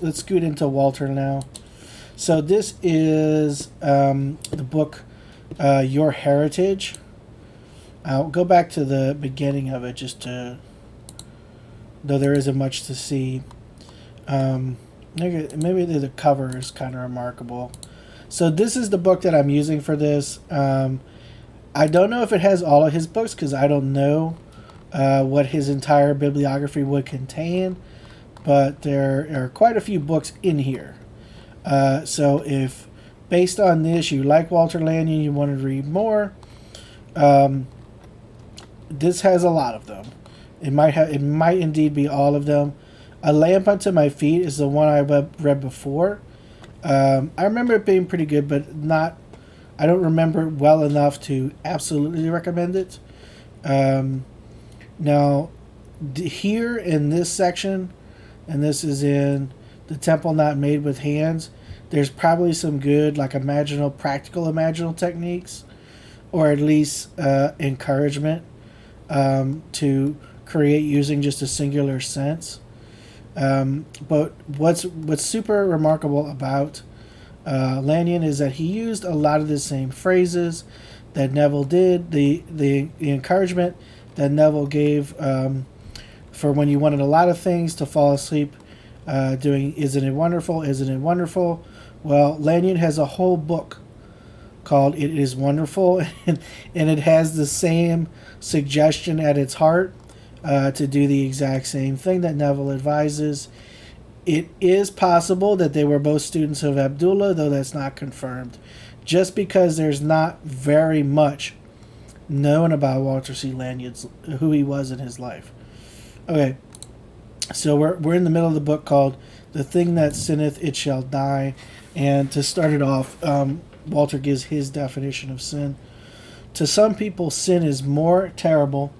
let's scoot into Walter now. So this is the book Your Heritage. I'll go back to the beginning of it though there isn't much to see. Maybe the cover is kind of remarkable. So this is the book that I'm using for this. I don't know if it has all of his books because I don't know what his entire bibliography would contain, but there are quite a few books in here. So if based on this you like Walter Lanyon, you want to read more, this has a lot of them. It might indeed be all of them. A Lamp Unto My Feet is the one I read before. I remember it being pretty good, but not. I don't remember it well enough to absolutely recommend it. Now, here in this section, and this is in The Temple Not Made with Hands, there's probably some good, like practical imaginal techniques, or at least encouragement to create using just a singular sense. But what's super remarkable about Lanyon is that he used a lot of the same phrases that Neville did. The encouragement that Neville gave for when you wanted a lot of things to fall asleep doing "Isn't it wonderful? Isn't it wonderful?" Well, Lanyon has a whole book called "It Is Wonderful," and it has the same suggestion at its heart. To do the exact same thing that Neville advises. It is possible that they were both students of Abdullah, though that's not confirmed, just because there's not very much known about Walter C. Lanyon, who he was in his life. Okay, so we're in the middle of the book called "The Thing That Sinneth, It Shall Die," and to start it off, Walter gives his definition of sin. To some people, sin is more terrible,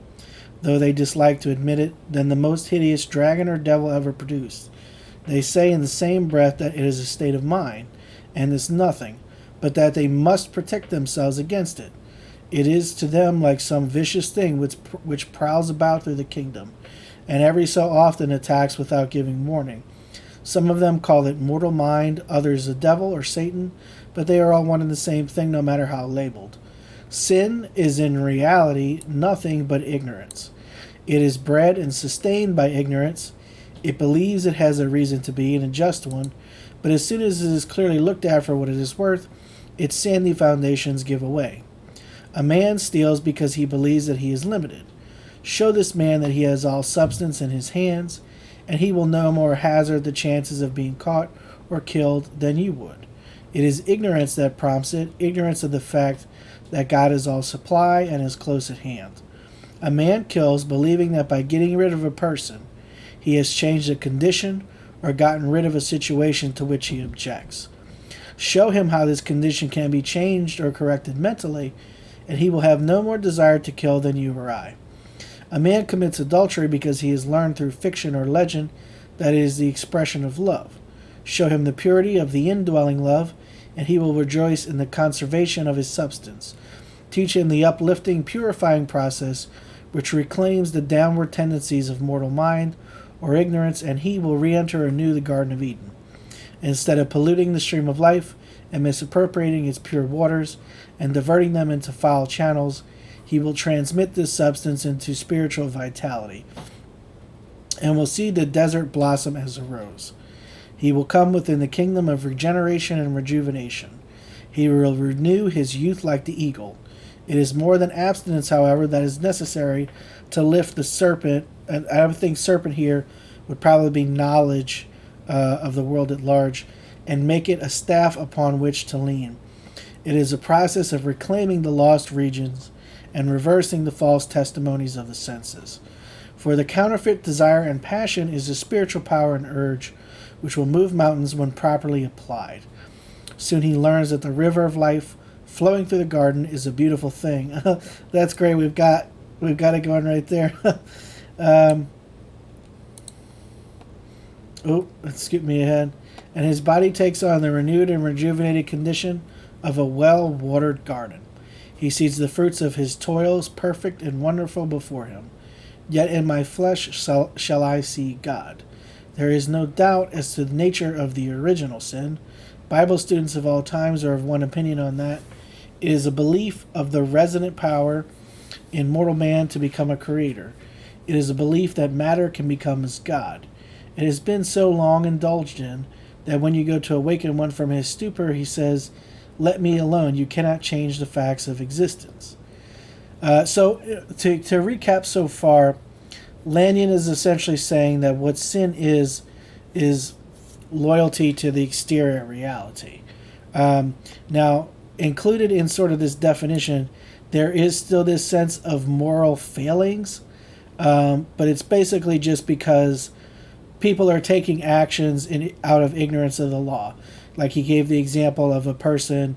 though they dislike to admit it, than the most hideous dragon or devil ever produced. They say in the same breath that it is a state of mind, and is nothing, but that they must protect themselves against it. It is to them like some vicious thing which prowls about through the kingdom, and every so often attacks without giving warning. Some of them call it mortal mind, others the devil or Satan, but they are all one and the same thing no matter how labeled. Sin is in reality nothing but ignorance. It is bred and sustained by ignorance. It believes it has a reason to be, and a just one, but as soon as it is clearly looked at for what it is worth, its sandy foundations give way. A man steals because he believes that he is limited. Show this man that he has all substance in his hands, and he will no more hazard the chances of being caught or killed than you would. It is ignorance that prompts it, ignorance of the fact that God is all supply and is close at hand. A man kills believing that by getting rid of a person, he has changed a condition or gotten rid of a situation to which he objects. Show him how this condition can be changed or corrected mentally, and he will have no more desire to kill than you or I. A man commits adultery because he has learned through fiction or legend that it is the expression of love. Show him the purity of the indwelling love, and he will rejoice in the conservation of his substance. Teach him the uplifting, purifying process which reclaims the downward tendencies of mortal mind or ignorance, and he will re-enter anew the Garden of Eden. Instead of polluting the stream of life and misappropriating its pure waters and diverting them into foul channels, he will transmit this substance into spiritual vitality and will see the desert blossom as a rose. He will come within the kingdom of regeneration and rejuvenation. He will renew his youth like the eagle. It is more than abstinence, however, that is necessary to lift the serpent, and I would think serpent here would probably be knowledge of the world at large, and make it a staff upon which to lean. It is a process of reclaiming the lost regions and reversing the false testimonies of the senses. For the counterfeit desire and passion is a spiritual power and urge which will move mountains when properly applied. Soon he learns that the river of life flowing through the garden is a beautiful thing. That's great. We've got it going right there. Let's skip me ahead. And his body takes on the renewed and rejuvenated condition of a well-watered garden. He sees the fruits of his toils perfect and wonderful before him. Yet in my flesh shall I see God. There is no doubt as to the nature of the original sin. Bible students of all times are of one opinion on that. It is a belief of the resident power in mortal man to become a creator. It is a belief that matter can become as God. It has been so long indulged in that when you go to awaken one from his stupor, he says, "Let me alone. You cannot change the facts of existence." So to recap so far, Lanyon is essentially saying that what sin is loyalty to the exterior reality. Now, included in sort of this definition, there is still this sense of moral failings, but it's basically just because people are taking actions out of ignorance of the law. Like he gave the example of a person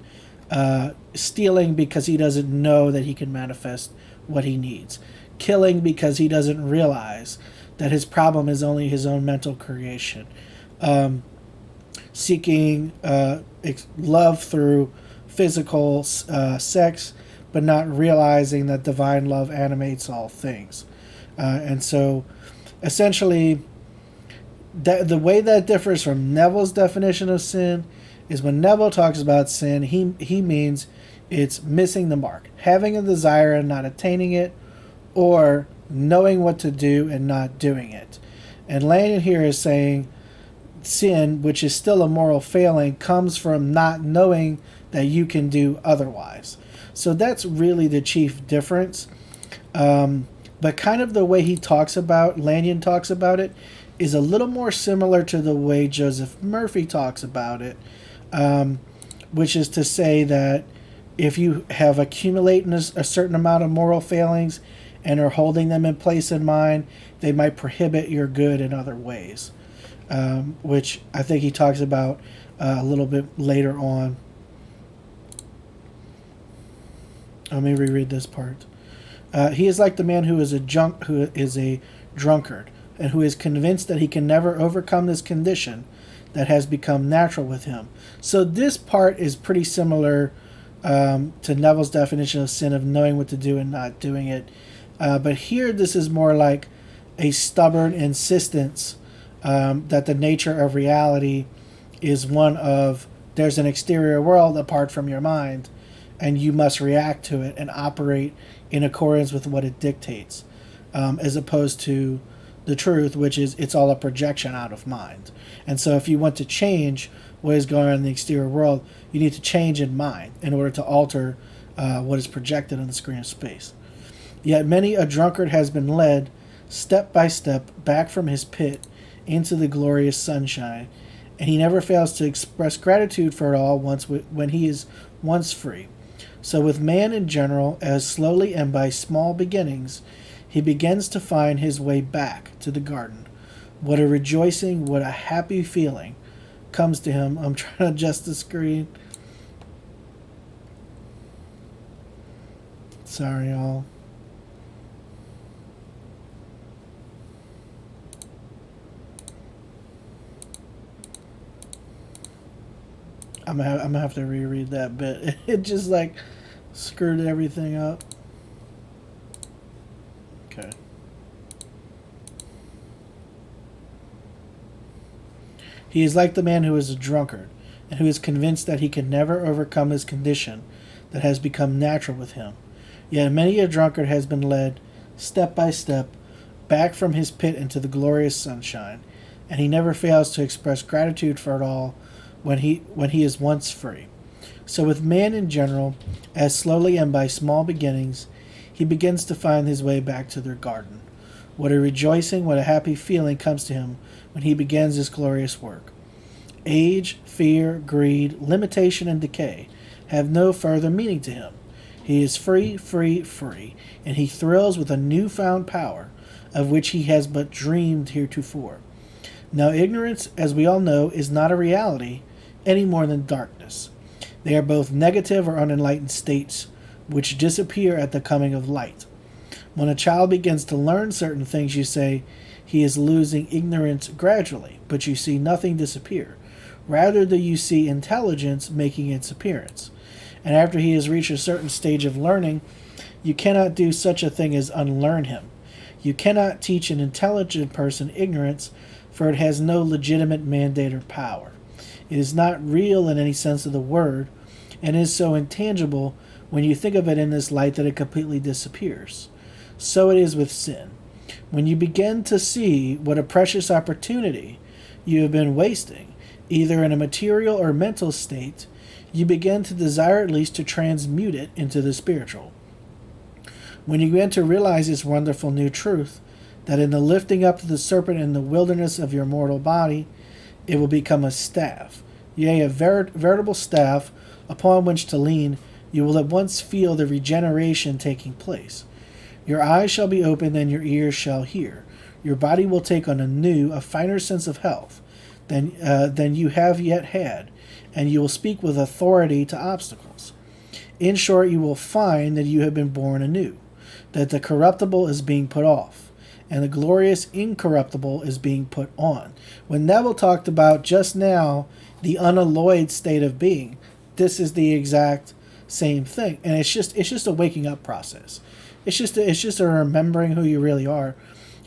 stealing because he doesn't know that he can manifest what he needs. Killing because he doesn't realize that his problem is only his own mental creation. Seeking love through physical sex, but not realizing that divine love animates all things. And so, essentially, the way that differs from Neville's definition of sin is when Neville talks about sin, he means it's missing the mark, having a desire and not attaining it, or knowing what to do and not doing it. And Lanyon here is saying sin, which is still a moral failing, comes from not knowing that you can do otherwise. So that's really the chief difference. But kind of the way Lanyon talks about it, is a little more similar to the way Joseph Murphy talks about it, which is to say that if you have accumulated a certain amount of moral failings and are holding them in place in mind, they might prohibit your good in other ways, which I think he talks about a little bit later on. Let me reread this part. He is like the man who is a drunkard, and who is convinced that he can never overcome this condition that has become natural with him. So this part is pretty similar to Neville's definition of sin, of knowing what to do and not doing it. But here this is more like a stubborn insistence that the nature of reality is one of there's an exterior world apart from your mind, and you must react to it and operate in accordance with what it dictates, as opposed to the truth, which is it's all a projection out of mind. And so if you want to change what is going on in the exterior world, you need to change in mind in order to alter what is projected on the screen of space. Yet many a drunkard has been led step by step back from his pit into the glorious sunshine, and he never fails to express gratitude for it all when he is once free. So with man in general, as slowly and by small beginnings, he begins to find his way back to the garden. What a rejoicing, what a happy feeling comes to him. I'm trying to adjust the screen. Sorry, y'all. I'm gonna have to reread that bit. It just like screwed everything up. Okay. He is like the man who is a drunkard, and who is convinced that he can never overcome his condition that has become natural with him. Yet many a drunkard has been led, step by step, back from his pit into the glorious sunshine, and he never fails to express gratitude for it all when he is once free. So with man in general, as slowly and by small beginnings, he begins to find his way back to their garden. What a rejoicing, what a happy feeling comes to him when he begins this glorious work. Age, fear, greed, limitation, and decay have no further meaning to him. He is free, free, free, and he thrills with a newfound power of which he has but dreamed heretofore. Now ignorance, as we all know, is not a reality any more than darkness. They are both negative or unenlightened states which disappear at the coming of light. When a child begins to learn certain things, you say he is losing ignorance gradually, but you see nothing disappear. Rather do you see intelligence making its appearance. And after he has reached a certain stage of learning, you cannot do such a thing as unlearn him. You cannot teach an intelligent person ignorance, for it has no legitimate mandate or power. It is not real in any sense of the word, and is so intangible when you think of it in this light that it completely disappears. So it is with sin. When you begin to see what a precious opportunity you have been wasting, either in a material or mental state, you begin to desire at least to transmute it into the spiritual. When you begin to realize this wonderful new truth, that in the lifting up of the serpent in the wilderness of your mortal body, it will become a staff, yea, a veritable staff upon which to lean, you will at once feel the regeneration taking place. Your eyes shall be opened and your ears shall hear. Your body will take on a finer sense of health than you have yet had, and you will speak with authority to obstacles. In short, you will find that you have been born anew, that the corruptible is being put off, and the glorious incorruptible is being put on. When Neville talked about just now the unalloyed state of being, this is the exact same thing, and it's just a waking up process. It's just a remembering who you really are,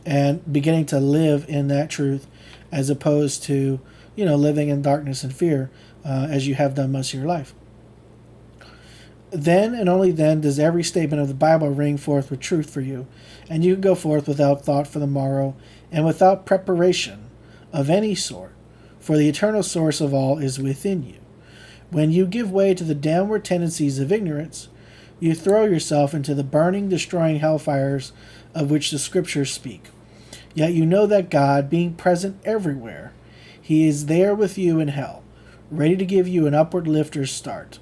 and beginning to live in that truth, as opposed to living in darkness and fear, as you have done most of your life. Then and only then does every statement of the Bible ring forth with truth for you, and you can go forth without thought for the morrow, and without preparation of any sort, for the eternal source of all is within you. When you give way to the downward tendencies of ignorance, you throw yourself into the burning, destroying hellfires of which the Scriptures speak. Yet you know that God, being present everywhere, He is there with you in hell, ready to give you an upward lift or start.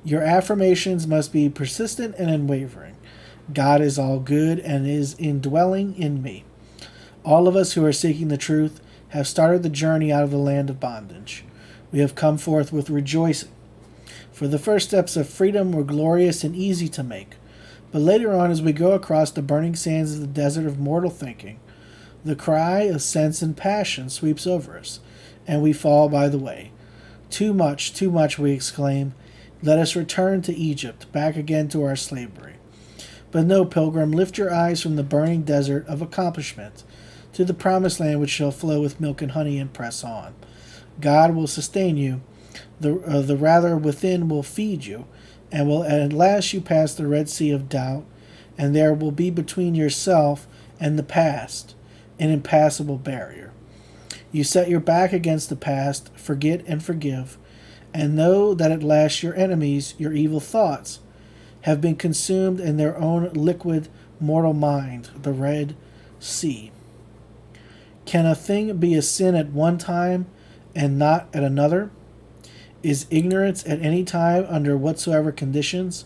Your affirmations must be persistent and unwavering. God is all good and is indwelling in me. All of us who are seeking the truth have started the journey out of the land of bondage. We have come forth with rejoicing. For the first steps of freedom were glorious and easy to make. But later on, as we go across the burning sands of the desert of mortal thinking, the cry of sense and passion sweeps over us, and we fall by the way. Too much, we exclaim. Let us return to Egypt, back again to our slavery. But no, pilgrim, lift your eyes from the burning desert of accomplishment to the promised land which shall flow with milk and honey, and press on. God will sustain you. The rather within will feed you, and will at last you pass the Red Sea of doubt, and there will be between yourself and the past an impassable barrier. You set your back against the past, forget and forgive, and know that at last your enemies, your evil thoughts, have been consumed in their own liquid mortal mind, the Red Sea. Can a thing be a sin at one time and not at another? Is ignorance at any time, under whatsoever conditions,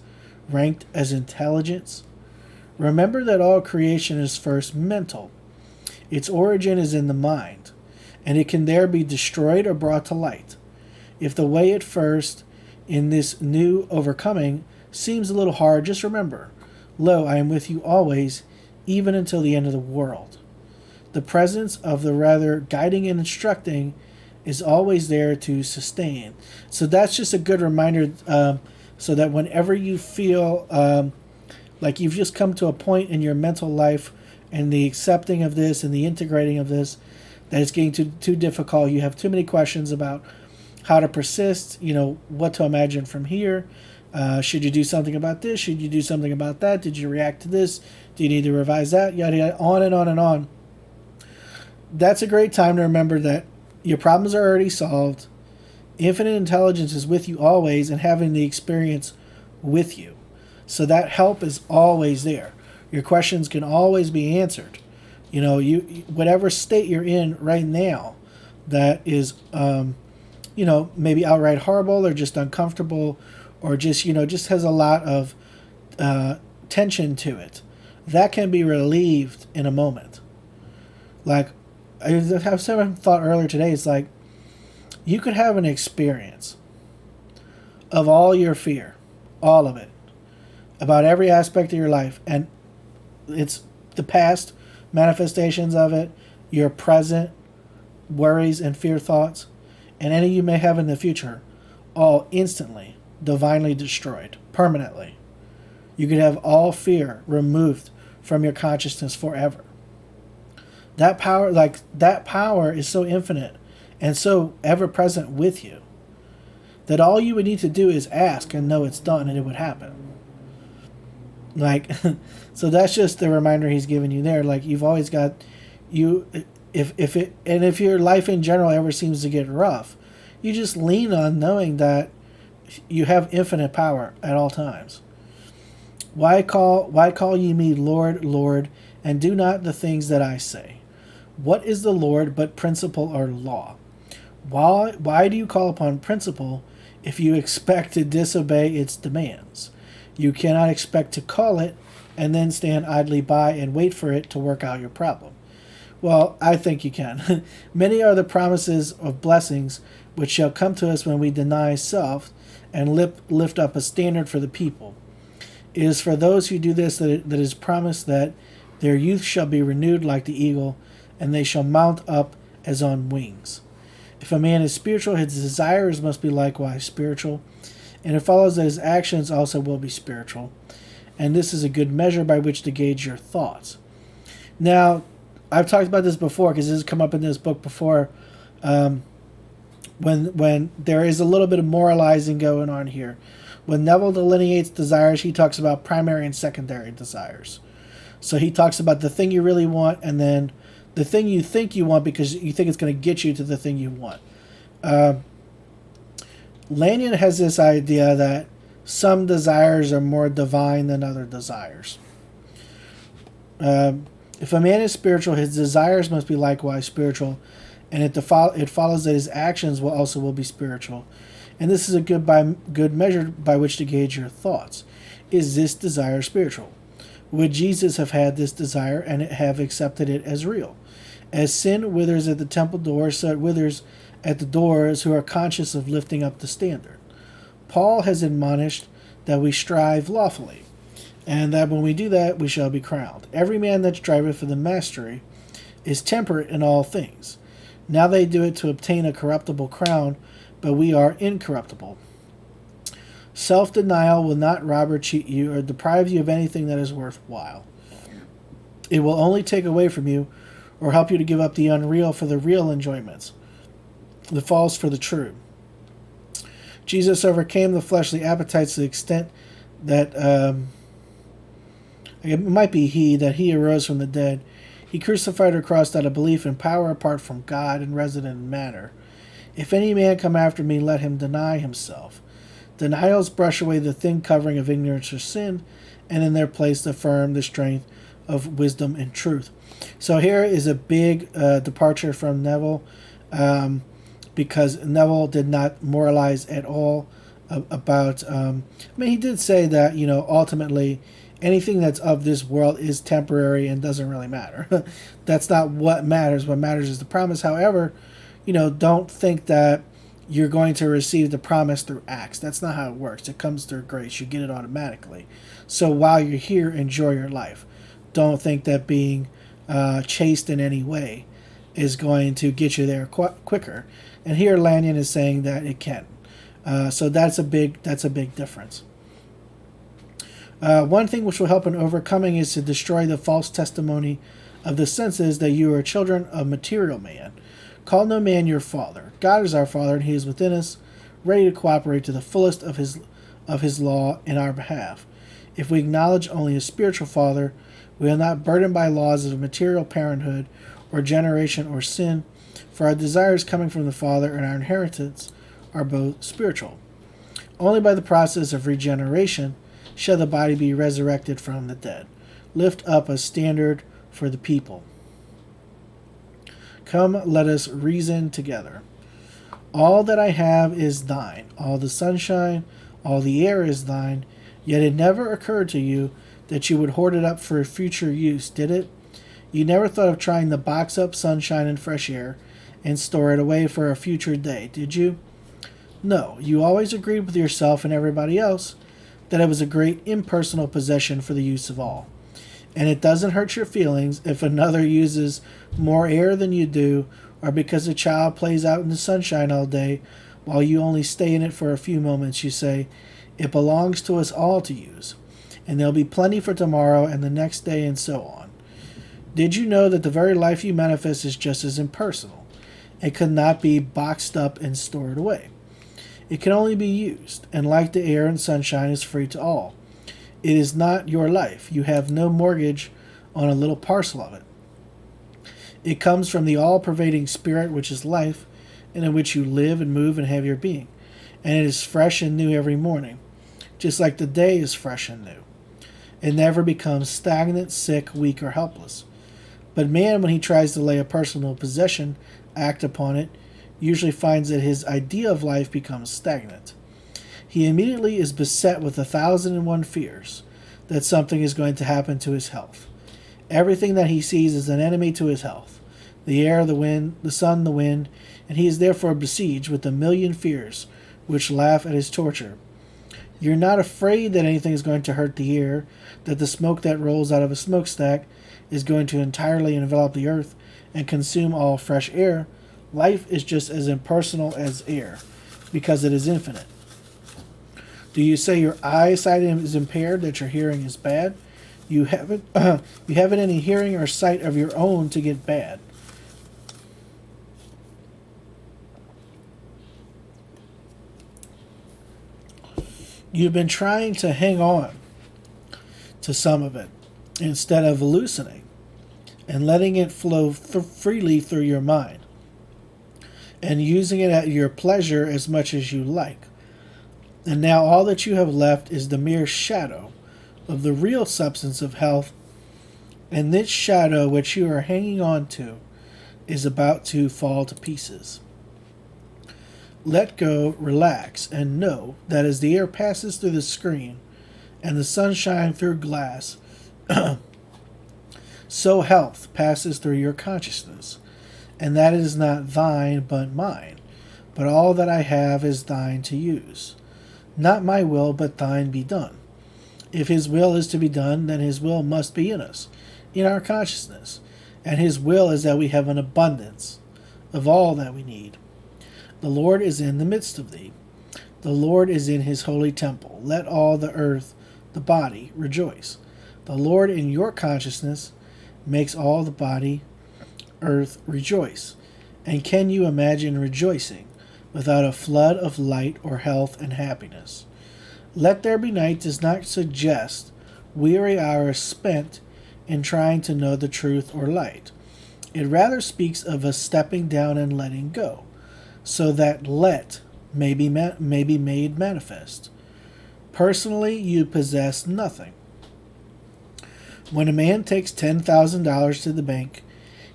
ranked as intelligence? Remember that all creation is first mental. Its origin is in the mind, and it can there be destroyed or brought to light. If the way at first, in this new overcoming, seems a little hard, just remember, lo, I am with you always, even until the end of the world. The presence of the rather guiding and instructing is always there to sustain. So that's just a good reminder, so that whenever you feel like you've just come to a point in your mental life and the accepting of this and the integrating of this, that it's getting too difficult, you have too many questions about how to persist, what to imagine from here. Should you do something about this? Should you do something about that? Did you react to this? Do you need to revise that? Yada, yada, on and on and on. That's a great time to remember that your problems are already solved. Infinite intelligence is with you always and having the experience with you. So that help is always there. Your questions can always be answered. Whatever state you're in right now that is, maybe outright horrible or just uncomfortable or just has a lot of tension to it, that can be relieved in a moment. Like, I have someone thought earlier today, it's like you could have an experience of all your fear, all of it, about every aspect of your life, and it's the past manifestations of it, your present worries and fear thoughts, and any you may have in the future, all instantly, divinely destroyed, permanently. You could have all fear removed from your consciousness forever. That power is so infinite and so ever present with you that all you would need to do is ask and know it's done and it would happen. Like, so that's just the reminder he's giving you there. Like, you've always got you if your life in general ever seems to get rough, you just lean on knowing that you have infinite power at all times. Why call ye me Lord, Lord, and do not the things that I say? What is the Lord but principle or law? Why do you call upon principle if you expect to disobey its demands? You cannot expect to call it and then stand idly by and wait for it to work out your problem. Well, I think you can. Many are the promises of blessings which shall come to us when we deny self and lift up a standard for the people. It is for those who do this that it is promised that their youth shall be renewed like the eagle, and they shall mount up as on wings. If a man is spiritual, his desires must be likewise spiritual, and it follows that his actions also will be spiritual. And this is a good measure by which to gauge your thoughts. Now, I've talked about this before because this has come up in this book before. When there is a little bit of moralizing going on here. When Neville delineates desires, he talks about primary and secondary desires. So he talks about the thing you really want and then the thing you think you want because you think it's going to get you to the thing you want. Lanyon has this idea that some desires are more divine than other desires. If a man is spiritual, his desires must be likewise spiritual, and it follows that his actions will be spiritual. And this is a good measure by which to gauge your thoughts. Is this desire spiritual? Would Jesus have had this desire and have accepted it as real? As sin withers at the temple doors, so it withers at the doors who are conscious of lifting up the standard. Paul has admonished that we strive lawfully, and that when we do that, we shall be crowned. Every man that striveth for the mastery is temperate in all things. Now they do it to obtain a corruptible crown, but we are incorruptible. Self-denial will not rob or cheat you or deprive you of anything that is worthwhile. It will only take away from you or help you to give up the unreal for the real enjoyments, the false for the true. Jesus overcame the fleshly appetites to the extent that it might be that he arose from the dead. He crucified or crossed out a belief in power apart from God and resident in matter. If any man come after me, let him deny himself. Denials brush away the thin covering of ignorance or sin, and in their place affirm the strength of wisdom and truth. So here is a big departure from Neville, because Neville did not moralize at all about. He did say that ultimately anything that's of this world is temporary and doesn't really matter. That's not what matters. What matters is the promise. However, don't think that you're going to receive the promise through acts. That's not how it works. It comes through grace. You get it automatically. So while you're here, enjoy your life. Don't think that being chaste in any way is going to get you there quicker. And here Lanyon is saying that it can. So that's a big difference. One thing which will help in overcoming is to destroy the false testimony of the senses that you are children of material man. Call no man your father. God is our Father, and He is within us, ready to cooperate to the fullest of His law in our behalf. If we acknowledge only a spiritual Father, we are not burdened by laws of material parenthood or generation or sin, for our desires coming from the Father and our inheritance are both spiritual. Only by the process of regeneration shall the body be resurrected from the dead. Lift up a standard for the people. Come, let us reason together. All that I have is thine. All the sunshine, all the air is thine. Yet it never occurred to you that you would hoard it up for future use, did it? You never thought of trying to box up sunshine and fresh air and store it away for a future day, did you? No, you always agreed with yourself and everybody else that it was a great impersonal possession for the use of all. And it doesn't hurt your feelings if another uses more air than you do, or because a child plays out in the sunshine all day while you only stay in it for a few moments. You say, it belongs to us all to use, and there'll be plenty for tomorrow and the next day and so on. Did you know that the very life you manifest is just as impersonal? It could not be boxed up and stored away. It can only be used, and like the air and sunshine is free to all. It is not your life. You have no mortgage on a little parcel of it. It comes from the all-pervading spirit which is life, and in which you live and move and have your being. And it is fresh and new every morning, just like the day is fresh and new. It never becomes stagnant, sick, weak, or helpless. But man, when he tries to lay a personal possession act upon it, usually finds that his idea of life becomes stagnant. He immediately is beset with 1,001 fears that something is going to happen to his health. Everything that he sees is an enemy to his health. The air, the wind, the sun, the wind, and he is therefore besieged with 1,000,000 fears which laugh at his torture. You're not afraid that anything is going to hurt the air, that the smoke that rolls out of a smokestack is going to entirely envelop the earth and consume all fresh air. Life is just as impersonal as air, because it is infinite. Do you say your eyesight is impaired, that your hearing is bad? You haven't any hearing or sight of your own to get bad. You've been trying to hang on to some of it instead of loosening and letting it flow freely through your mind and using it at your pleasure as much as you like. And now all that you have left is the mere shadow of the real substance of health, and this shadow which you are hanging on to is about to fall to pieces. Let go, relax, and know that as the air passes through the screen and the sunshine through glass, so health passes through your consciousness, and that it is not thine but mine, but all that I have is thine to use. Not my will, but thine be done. If his will is to be done, then his will must be in us, in our consciousness, and his will is that we have an abundance of all that we need. The Lord is in the midst of thee. The Lord is in his holy temple. Let all the earth, the body, rejoice. The Lord in your consciousness makes all the body, earth, rejoice. And can you imagine rejoicing without a flood of light or health and happiness? Let there be night does not suggest weary hours spent in trying to know the truth or light. It rather speaks of a stepping down and letting go, so that let may be made manifest. Personally, you possess nothing. When a man takes $10,000 to the bank,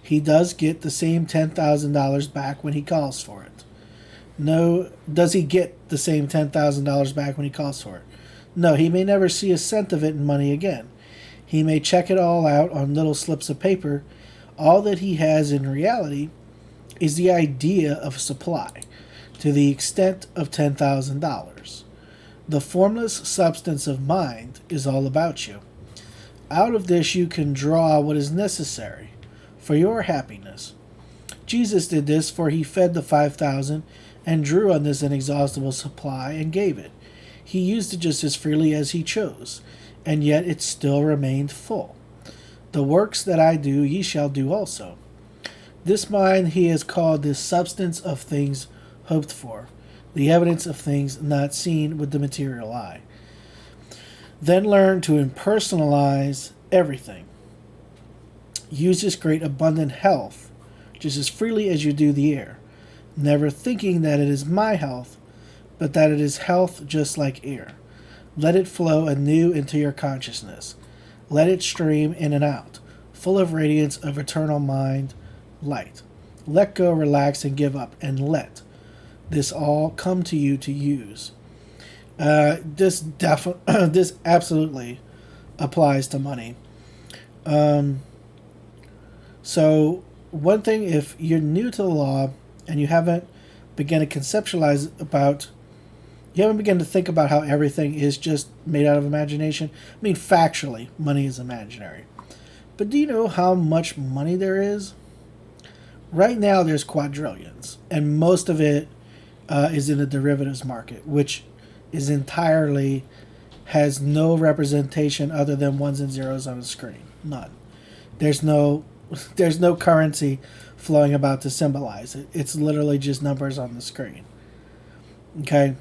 he does get the same $10,000 back when he calls for it. No, does he get the same $10,000 back when he calls for it? No, he may never see a cent of it in money again. He may check it all out on little slips of paper. All that he has in reality is the idea of supply, to the extent of $10,000. The formless substance of mind is all about you. Out of this you can draw what is necessary for your happiness. Jesus did this, for he fed the 5,000 and drew on this inexhaustible supply and gave it. He used it just as freely as he chose, and yet it still remained full. The works that I do ye shall do also. This mind he has called the substance of things hoped for, the evidence of things not seen with the material eye. Then learn to impersonalize everything. Use this great abundant health just as freely as you do the air, never thinking that it is my health, but that it is health just like air. Let it flow anew into your consciousness. Let it stream in and out, full of radiance of eternal mind, light. Let go, relax, and give up, and let this all come to you to use. This absolutely applies to money. So one thing, if you're new to the law and you haven't begun to conceptualize about, you haven't begun to think about how everything is just made out of imagination. I mean, factually, money is imaginary. But do you know how much money there is? Right now, there's quadrillions, and most of it is in the derivatives market, which is entirely, has no representation other than ones and zeros on a screen. None. There's no there's no currency flowing about to symbolize it. It's literally just numbers on the screen. Okay?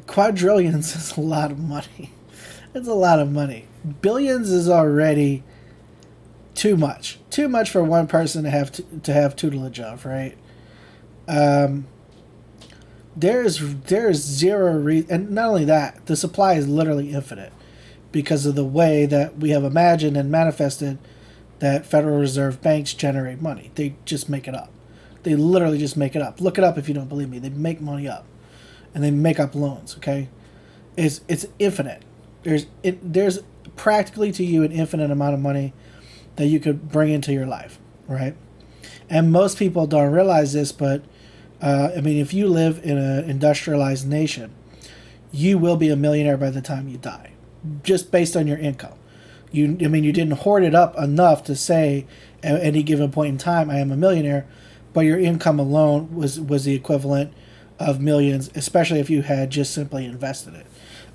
Quadrillions is a lot of money. It's a lot of money. Billions is already too much. Too much for one person to have tutelage of, right? There's zero reason, and not only that, the supply is literally infinite because of the way that we have imagined and manifested that Federal Reserve banks generate money. They just make it up. They literally just make it up. Look it up if you don't believe me. They make money up, and they make up loans. Okay, it's infinite. There's practically to you an infinite amount of money that you could bring into your life, right? And most people don't realize this, but I mean, if you live in an industrialized nation, you will be a millionaire by the time you die, just based on your income. You didn't hoard it up enough to say at any given point in time, I am a millionaire, but your income alone was the equivalent of millions, especially if you had just simply invested it.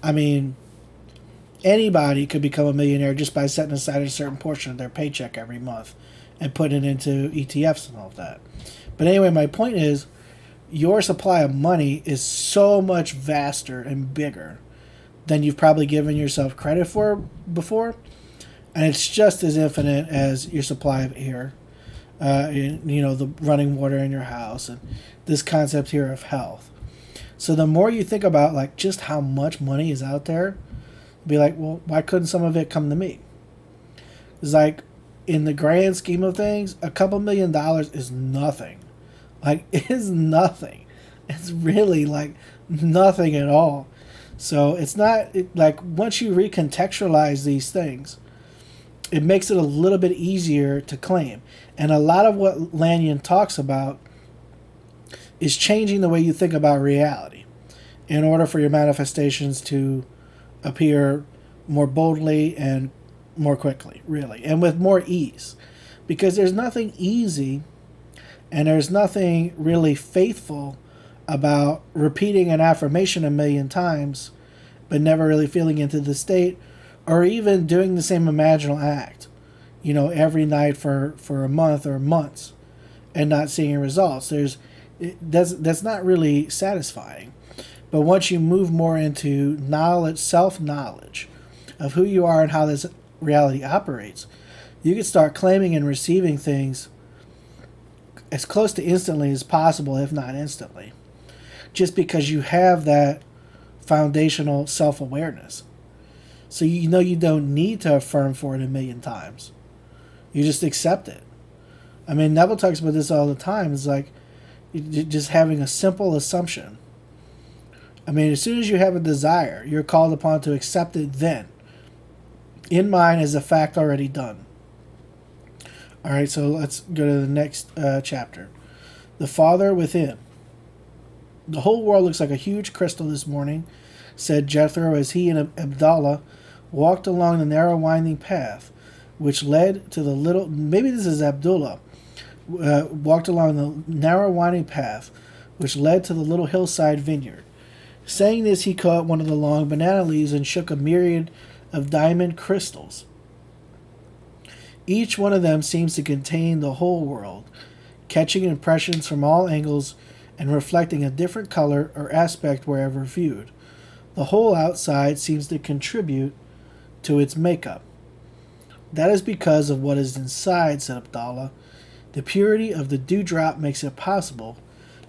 I mean, anybody could become a millionaire just by setting aside a certain portion of their paycheck every month and putting it into ETFs and all of that. But anyway, my point is, your supply of money is so much vaster and bigger than you've probably given yourself credit for before. And it's just as infinite as your supply of air, the running water in your house, and this concept here of health. So the more you think about like just how much money is out there, be like, well, why couldn't some of it come to me? It's like, in the grand scheme of things, a couple $1 million is nothing. Like, it is nothing. It's really like nothing at all. So it's not like once you recontextualize these things, it makes it a little bit easier to claim. And a lot of what Lanyon talks about is changing the way you think about reality in order for your manifestations to appear more boldly and more quickly, really, and with more ease. Because there's nothing easy and there's nothing really faithful about repeating an affirmation 1,000,000 times but never really feeling into the state, or even doing the same imaginal act, every night for a month or months and not seeing results. That's not really satisfying. But once you move more into knowledge, self-knowledge of who you are and how this reality operates, you can start claiming and receiving things as close to instantly as possible, if not instantly, just because you have that foundational self-awareness. So you don't need to affirm for it 1,000,000 times. You just accept it. I mean, Neville talks about this all the time. It's like just having a simple assumption. I mean, as soon as you have a desire, you're called upon to accept it then, in mind as a fact already done. All right, so let's go to the next chapter. The Father Within. The whole world looks like a huge crystal this morning, said Jethro as he and Abdallah walked along the narrow winding path which led to the little... Maybe this is Abdullah. Walked along the narrow winding path which led to the little hillside vineyard. Saying this, he caught one of the long banana leaves and shook a myriad of diamond crystals. Each one of them seems to contain the whole world, catching impressions from all angles and reflecting a different color or aspect wherever viewed. The whole outside seems to contribute to its makeup. That is because of what is inside, said Abdallah. The purity of the dewdrop makes it possible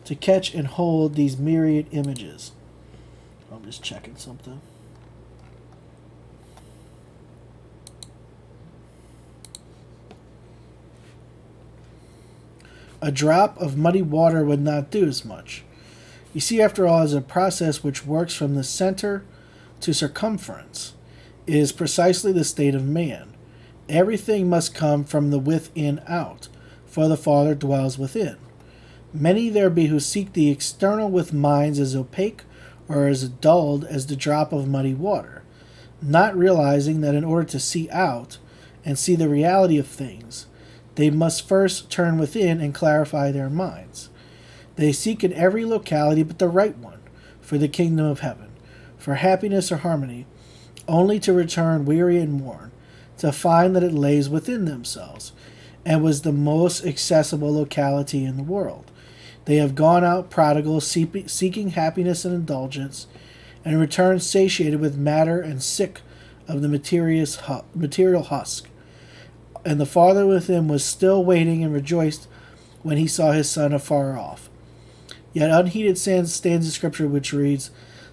to catch and hold these myriad images. I'm just checking something. A drop of muddy water would not do as much. You see, after all, is a process which works from the center to circumference. It is precisely the state of man. Everything must come from the within out, for the Father dwells within. Many there be who seek the external with minds as opaque or as dulled as the drop of muddy water, not realizing that in order to see out and see the reality of things, they must first turn within and clarify their minds. They seek in every locality but the right one, for the kingdom of heaven, for happiness or harmony, only to return weary and worn. to find that it lays within themselves, and was the most accessible locality in the world. They have gone out prodigal, seeking happiness and indulgence, and returned satiated with matter and sick of the material husk. And the Father within was still waiting and rejoiced when he saw his Son afar off. Yet unheeded stands the scripture which reads,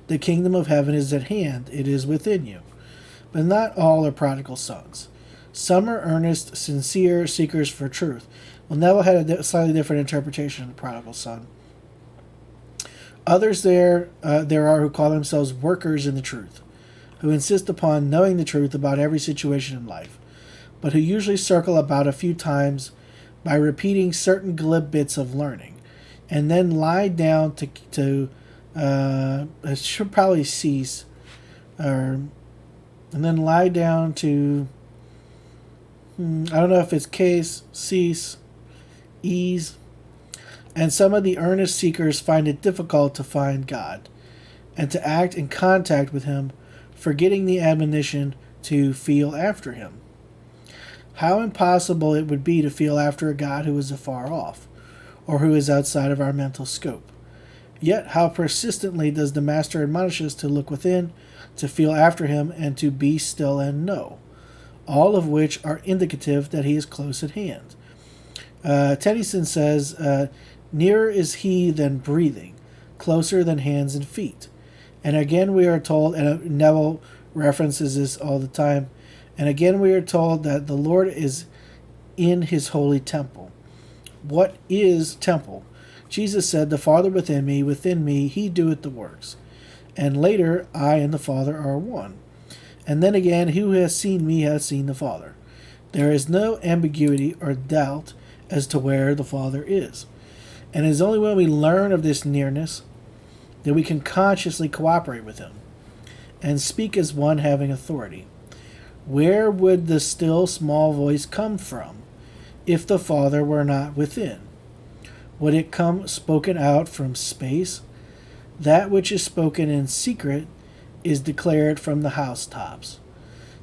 "The kingdom of heaven is at hand, it is within you." But not all are prodigal sons. Some are earnest, sincere seekers for truth. Well, Neville had a slightly different interpretation of the prodigal son. Others there are who call themselves workers in the truth, who insist upon knowing the truth about every situation in life, but who usually circle about a few times by repeating certain glib bits of learning, and then lie down it should probably cease, and then lie down to, I don't know if it's case, cease, ease, and some of the earnest seekers find it difficult to find God, and to act in contact with him, forgetting the admonition to feel after him. How impossible it would be to feel after a God who is afar off, or who is outside of our mental scope. Yet how persistently does the Master admonish us to look within, to feel after him, and to be still and know, all of which are indicative that he is close at hand. Tennyson says, "Nearer is he than breathing, closer than hands and feet." And again we are told, and Neville references this all the time, and again we are told that the Lord is in his holy temple. What is temple? Jesus said, "The Father within me, he doeth the works." And later, "I and the Father are one." And then again, "Who has seen me has seen the Father." There is no ambiguity or doubt as to where the Father is. And it is only when we learn of this nearness that we can consciously cooperate with him and speak as one having authority. Where would the still small voice come from if the Father were not within? Would it come spoken out from space? That which is spoken in secret is declared from the housetops.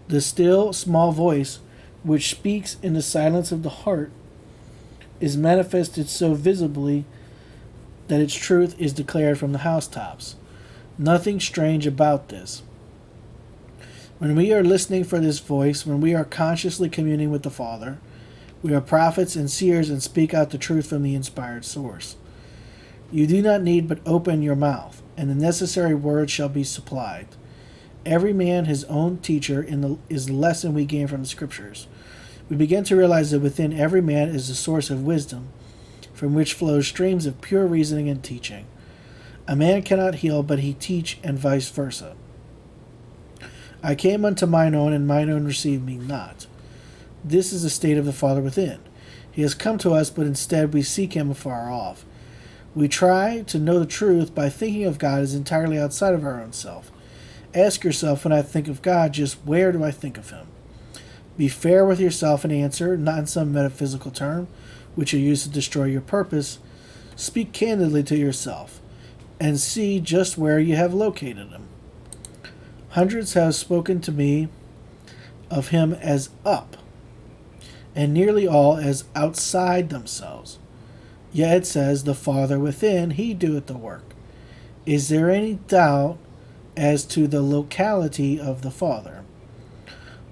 The still small voice which speaks in the silence of the heart is manifested so visibly that its truth is declared from the housetops. Nothing strange about this. When we are listening for this voice, when we are consciously communing with the Father, we are prophets and seers and speak out the truth from the inspired source. You do not need but open your mouth, and the necessary word shall be supplied. Every man his own teacher is the lesson we gain from the Scriptures. We begin to realize that within every man is the source of wisdom, from which flows streams of pure reasoning and teaching. A man cannot heal, but he teach, and vice versa. I came unto mine own, and mine own received me not. This is the state of the Father within. He has come to us, but instead we seek him afar off. We try to know the truth by thinking of God as entirely outside of our own self. Ask yourself, when I think of God, just where do I think of him? Be fair with yourself and answer, not in some metaphysical term, which you use to destroy your purpose. Speak candidly to yourself, and see just where you have located him. Hundreds have spoken to me of him as up, and nearly all as outside themselves. Yet it says, "The Father within, he doeth the work." Is there any doubt as to the locality of the Father?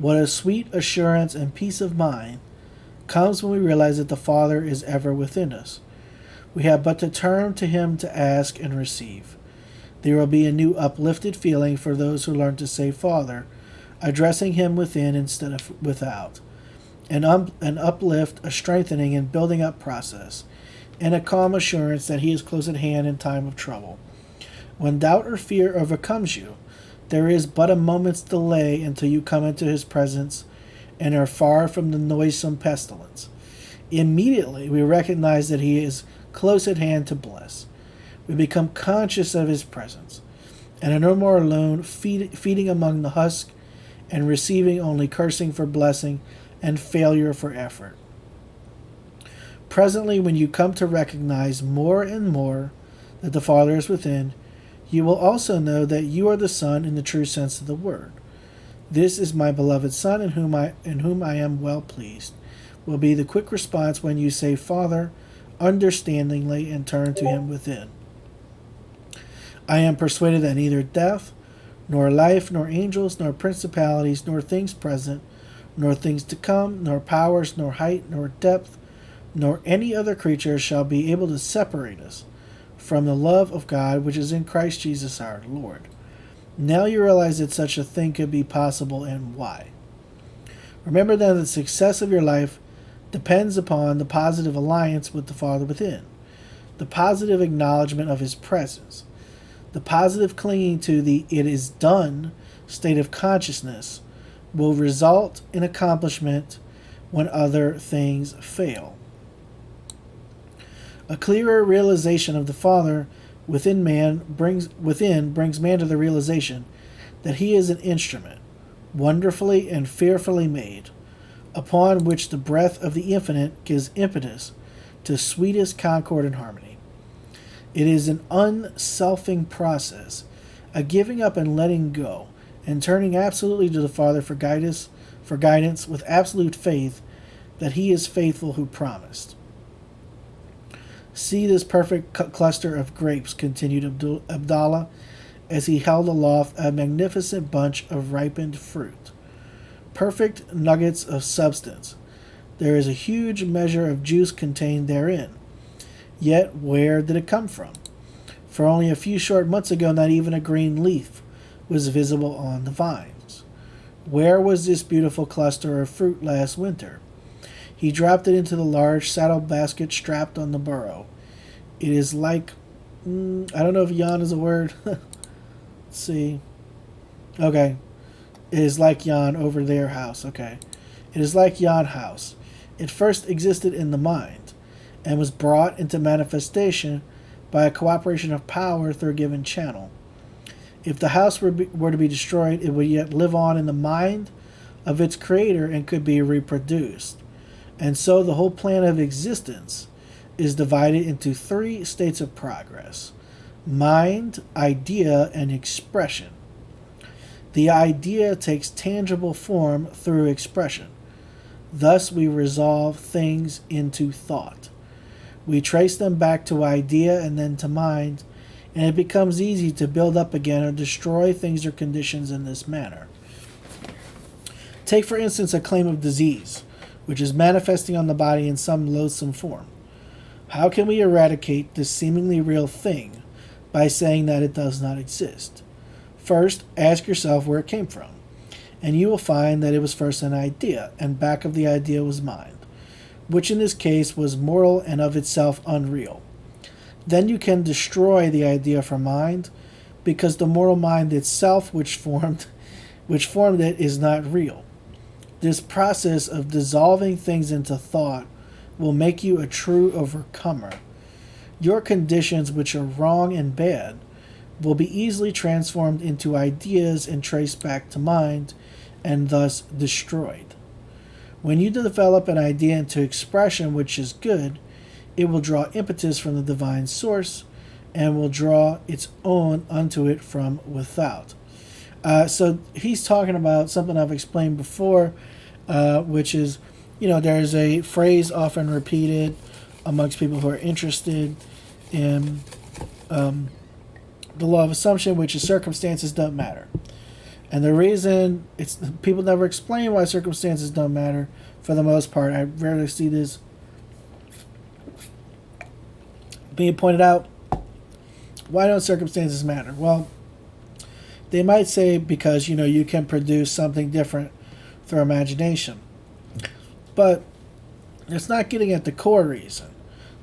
What a sweet assurance and peace of mind comes when we realize that the Father is ever within us. We have but to turn to him to ask and receive. There will be a new uplifted feeling for those who learn to say Father, addressing him within instead of without. An uplift, a strengthening and building up process, and a calm assurance that he is close at hand in time of trouble. When doubt or fear overcomes you, there is but a moment's delay until you come into his presence and are far from the noisome pestilence. Immediately we recognize that he is close at hand to bless. We become conscious of his presence, and are no more alone, feeding among the husk, and receiving only cursing for blessing and failure for effort. Presently, when you come to recognize more and more that the Father is within, you will also know that you are the Son in the true sense of the word. "This is my beloved Son, in whom I am well pleased," will be the quick response when you say Father understandingly and turn to him within. "I am persuaded that neither death, nor life, nor angels, nor principalities, nor things present, nor things to come, nor powers, nor height, nor depth, nor any other creature shall be able to separate us from the love of God which is in Christ Jesus our Lord." Now you realize that such a thing could be possible and why. Remember that the success of your life depends upon the positive alliance with the Father within, the positive acknowledgement of his presence, the positive clinging to the "it is done" state of consciousness will result in accomplishment when other things fail. A clearer realization of the Father within brings man to the realization that he is an instrument, wonderfully and fearfully made, upon which the breath of the infinite gives impetus to sweetest concord and harmony. It is an unselfing process, a giving up and letting go, and turning absolutely to the Father for guidance with absolute faith that he is faithful who promised. "See this perfect cluster of grapes," continued Abdallah, as he held aloft a magnificent bunch of ripened fruit. "Perfect nuggets of substance. There is a huge measure of juice contained therein. Yet where did it come from? For only a few short months ago, not even a green leaf was visible on the vines. Where was this beautiful cluster of fruit last winter? He dropped it into the large saddle basket strapped on the burro. It is like... I don't know if yawn is a word. Let's see. Okay. It is like yon over their house. Okay. It is like yon house. It first existed in the mind, and was brought into manifestation by a cooperation of power through a given channel. If the house were to be destroyed, it would yet live on in the mind of its creator and could be reproduced. And so the whole plan of existence is divided into three states of progress: mind, idea, and expression. The idea takes tangible form through expression. Thus we resolve things into thought. We trace them back to idea and then to mind, and it becomes easy to build up again or destroy things or conditions in this manner. Take, for instance, a claim of disease, which is manifesting on the body in some loathsome form. How can we eradicate this seemingly real thing by saying that it does not exist? First, ask yourself where it came from, and you will find that it was first an idea, and back of the idea was mind, which in this case was mortal and of itself unreal. Then you can destroy the idea from mind, because the mortal mind itself which formed it is not real. This process of dissolving things into thought will make you a true overcomer. Your conditions, which are wrong and bad, will be easily transformed into ideas and traced back to mind, and thus destroyed. When you develop an idea into expression which is good, it will draw impetus from the divine source, and will draw its own unto it from without. So he's talking about something I've explained before, which is, there's a phrase often repeated amongst people who are interested in the law of assumption, which is circumstances don't matter. And the reason people never explain why circumstances don't matter for the most part. I rarely see this being pointed out. Why don't circumstances matter? Well, they might say because, you can produce something different through imagination. But it's not getting at the core reason.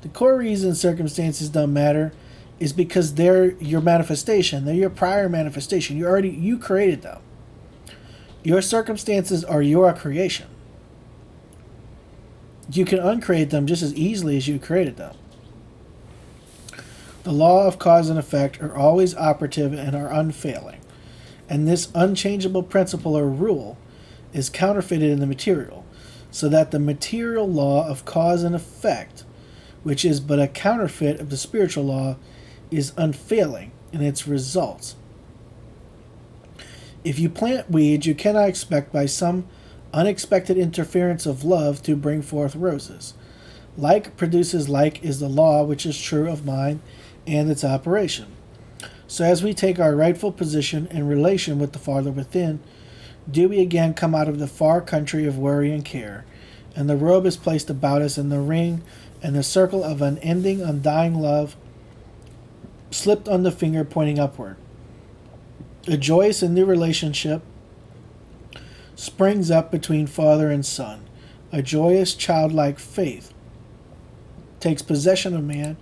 The core reason circumstances don't matter is because they're your manifestation. They're your prior manifestation. You created them. Your circumstances are your creation. You can uncreate them just as easily as you created them. The law of cause and effect are always operative and are unfailing. And this unchangeable principle or rule is counterfeited in the material, so that the material law of cause and effect, which is but a counterfeit of the spiritual law, is unfailing in its results. If you plant weeds, you cannot expect by some unexpected interference of love to bring forth roses. Like produces like is the law which is true of mind and its operation. So as we take our rightful position in relation with the Father within, do we again come out of the far country of worry and care, and the robe is placed about us, and the ring and the circle of unending, undying love slipped on the finger pointing upward. A joyous and new relationship springs up between Father and Son. A joyous, childlike faith takes possession of man,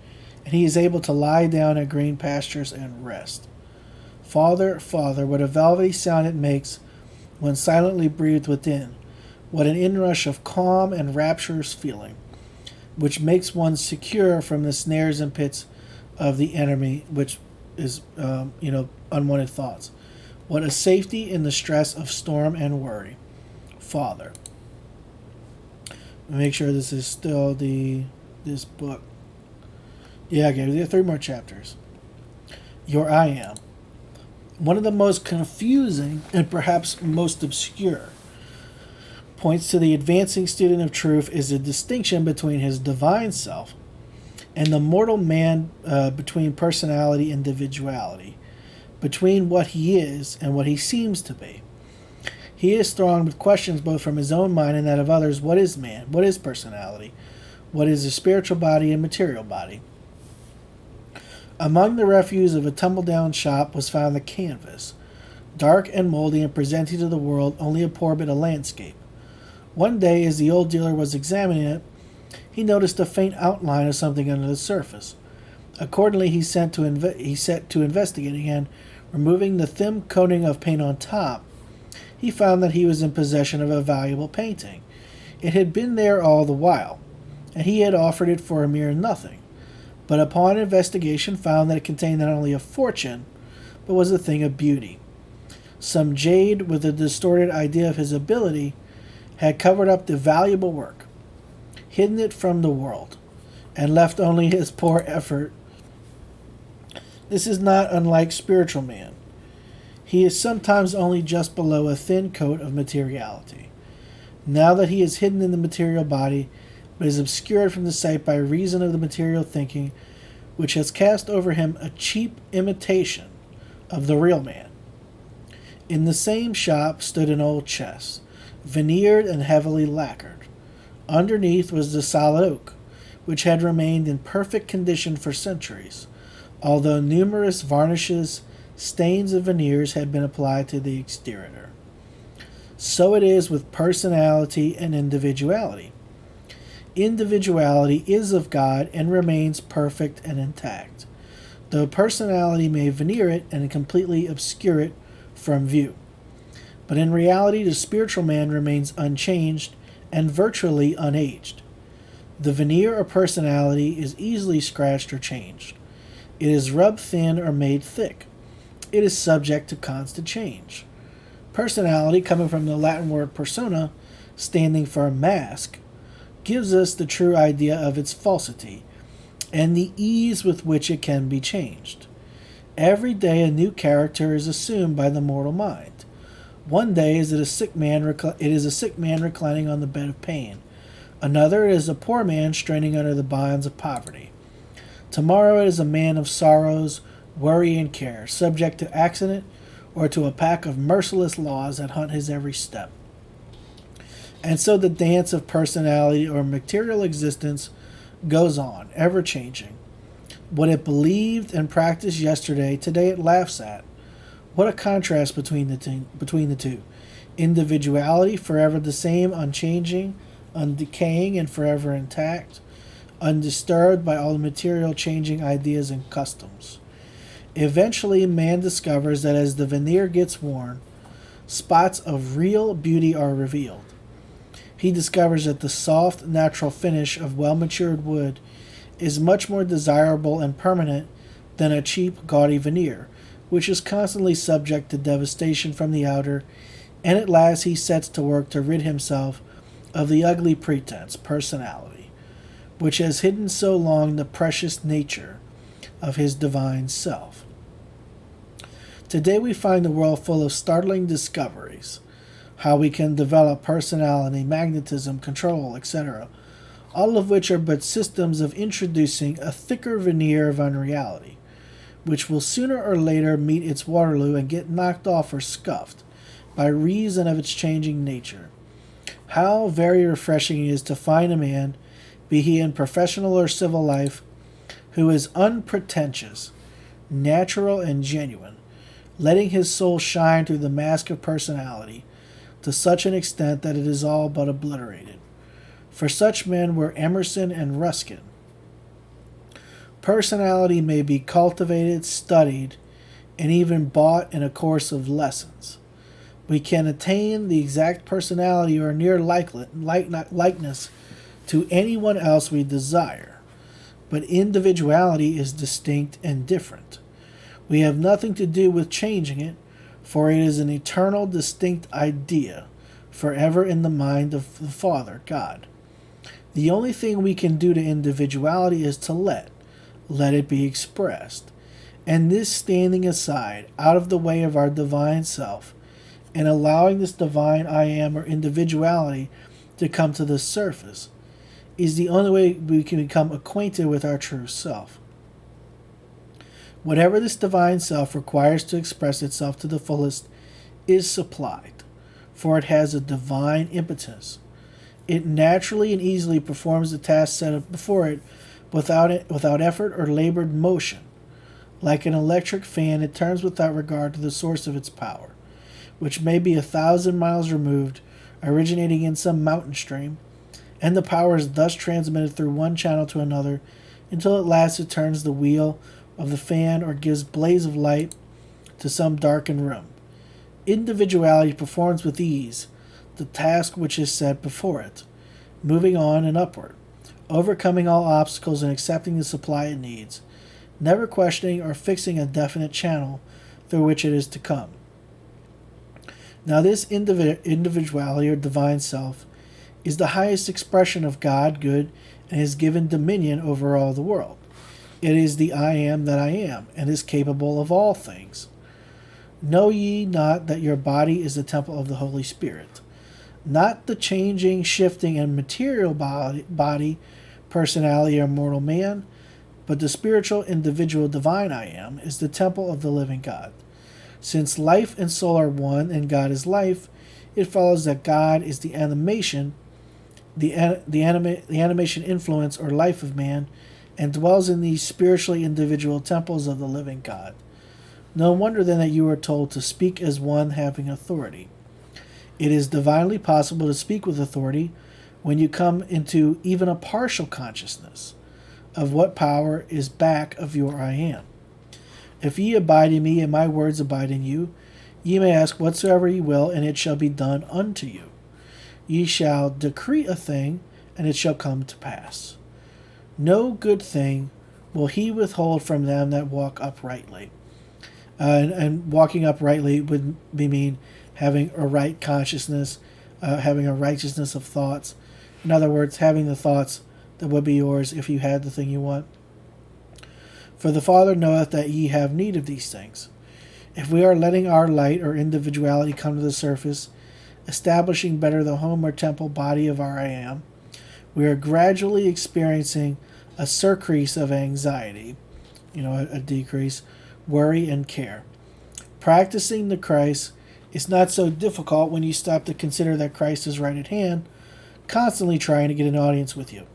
and he is able to lie down in green pastures and rest. Father, Father, what a velvety sound it makes when silently breathed within. What an inrush of calm and rapturous feeling, which makes one secure from the snares and pits of the enemy, which is, unwanted thoughts. What a safety in the stress of storm and worry. Father. Make sure this is still this book. Yeah, okay, there are 3 more chapters. Your I am. One of the most confusing and perhaps most obscure points to the advancing student of truth is the distinction between his divine self and the mortal man, between personality and individuality, between what he is and what he seems to be. He is thronged with questions both from his own mind and that of others. What is man? What is personality? What is a spiritual body and material body? Among the refuse of a tumble-down shop was found the canvas, dark and moldy and presenting to the world only a poor bit of landscape. One day, as the old dealer was examining it, he noticed a faint outline of something under the surface. Accordingly, he set to investigating, and removing the thin coating of paint on top, he found that he was in possession of a valuable painting. It had been there all the while, and he had offered it for a mere nothing, but upon investigation found that it contained not only a fortune, but was a thing of beauty. Some jade with a distorted idea of his ability had covered up the valuable work, hidden it from the world, and left only his poor effort. This is not unlike spiritual man. He is sometimes only just below a thin coat of materiality. Now that he is hidden in the material body, but is obscured from the sight by reason of the material thinking, which has cast over him a cheap imitation of the real man. In the same shop stood an old chest, veneered and heavily lacquered. Underneath was the solid oak, which had remained in perfect condition for centuries, although numerous varnishes, stains, and veneers had been applied to the exterior. So it is with personality and individuality. Individuality is of God and remains perfect and intact, though personality may veneer it and completely obscure it from view. But in reality, the spiritual man remains unchanged and virtually unaged. The veneer of personality is easily scratched or changed. It is rubbed thin or made thick. It is subject to constant change. Personality, coming from the Latin word persona, standing for mask, gives us the true idea of its falsity and the ease with which it can be changed. Every day a new character is assumed by the mortal mind. One day it is a sick man reclining on the bed of pain. Another is a poor man straining under the bonds of poverty. Tomorrow it is a man of sorrows, worry, and care, subject to accident or to a pack of merciless laws that hunt his every step. And so the dance of personality or material existence goes on, ever changing. What it believed and practiced yesterday, today it laughs at. What a contrast between the two. Individuality, forever the same, unchanging, undecaying, and forever intact, undisturbed by all the material changing ideas and customs. Eventually, man discovers that as the veneer gets worn, spots of real beauty are revealed. He discovers that the soft, natural finish of well-matured wood is much more desirable and permanent than a cheap, gaudy veneer, which is constantly subject to devastation from the outer, and at last he sets to work to rid himself of the ugly pretense, personality, which has hidden so long the precious nature of his divine self. Today we find the world full of startling discoveries. How we can develop personality, magnetism, control, etc., all of which are but systems of introducing a thicker veneer of unreality, which will sooner or later meet its Waterloo and get knocked off or scuffed by reason of its changing nature. How very refreshing it is to find a man, be he in professional or civil life, who is unpretentious, natural, and genuine, letting his soul shine through the mask of personality to such an extent that it is all but obliterated. For such men were Emerson and Ruskin. Personality may be cultivated, studied, and even bought in a course of lessons. We can attain the exact personality or near likeness to anyone else we desire, but individuality is distinct and different. We have nothing to do with changing it, for it is an eternal, distinct idea, forever in the mind of the Father, God. The only thing we can do to individuality is to let it be expressed, and this standing aside, out of the way of our divine self, and allowing this divine I am or individuality to come to the surface, is the only way we can become acquainted with our true self. Whatever this divine self requires to express itself to the fullest is supplied, for it has a divine impetus. It naturally and easily performs the task set before it without effort or labored motion. Like an electric fan, it turns without regard to the source of its power, which may be 1,000 miles removed, originating in some mountain stream, and the power is thus transmitted through one channel to another until at last it turns the wheel of the fan or gives blaze of light to some darkened room. Individuality performs with ease the task which is set before it, moving on and upward, overcoming all obstacles and accepting the supply it needs, never questioning or fixing a definite channel through which it is to come. Now this individuality or divine self is the highest expression of God, good, and is given dominion over all the world. It is the I am that I am, and is capable of all things. Know ye not that your body is the temple of the Holy Spirit? Not the changing, shifting, and material body, personality, or mortal man, but the spiritual, individual, divine I am is the temple of the living God. Since life and soul are one, and God is life, it follows that God is the animation, the animation influence or life of man, and dwells in these spiritually individual temples of the living God. No wonder then that you are told to speak as one having authority. It is divinely possible to speak with authority when you come into even a partial consciousness of what power is back of your I am. If ye abide in me, and my words abide in you, ye may ask whatsoever ye will, and it shall be done unto you. Ye shall decree a thing, and it shall come to pass. No good thing will he withhold from them that walk uprightly. And walking uprightly would mean having a right consciousness, having a righteousness of thoughts. In other words, having the thoughts that would be yours if you had the thing you want. For the Father knoweth that ye have need of these things. If we are letting our light or individuality come to the surface, establishing better the home or temple body of our I am, we are gradually experiencing a surcrease of anxiety, a decrease, worry, and care. Practicing the Christ is not so difficult when you stop to consider that Christ is right at hand, constantly trying to get an audience with you.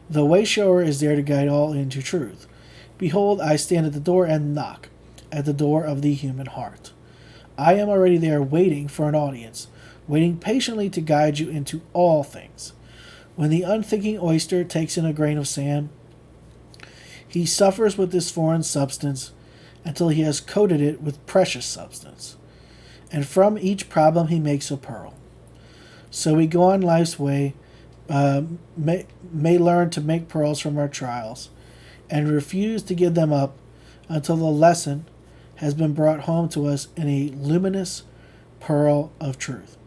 The way shower is there to guide all into truth. Behold, I stand at the door and knock, at the door of the human heart. I am already there waiting for an audience, waiting patiently to guide you into all things. When the unthinking oyster takes in a grain of sand, he suffers with this foreign substance until he has coated it with precious substance. And from each problem he makes a pearl. So we go on life's way, may learn to make pearls from our trials, and refuse to give them up until the lesson has been brought home to us in a luminous pearl of truth.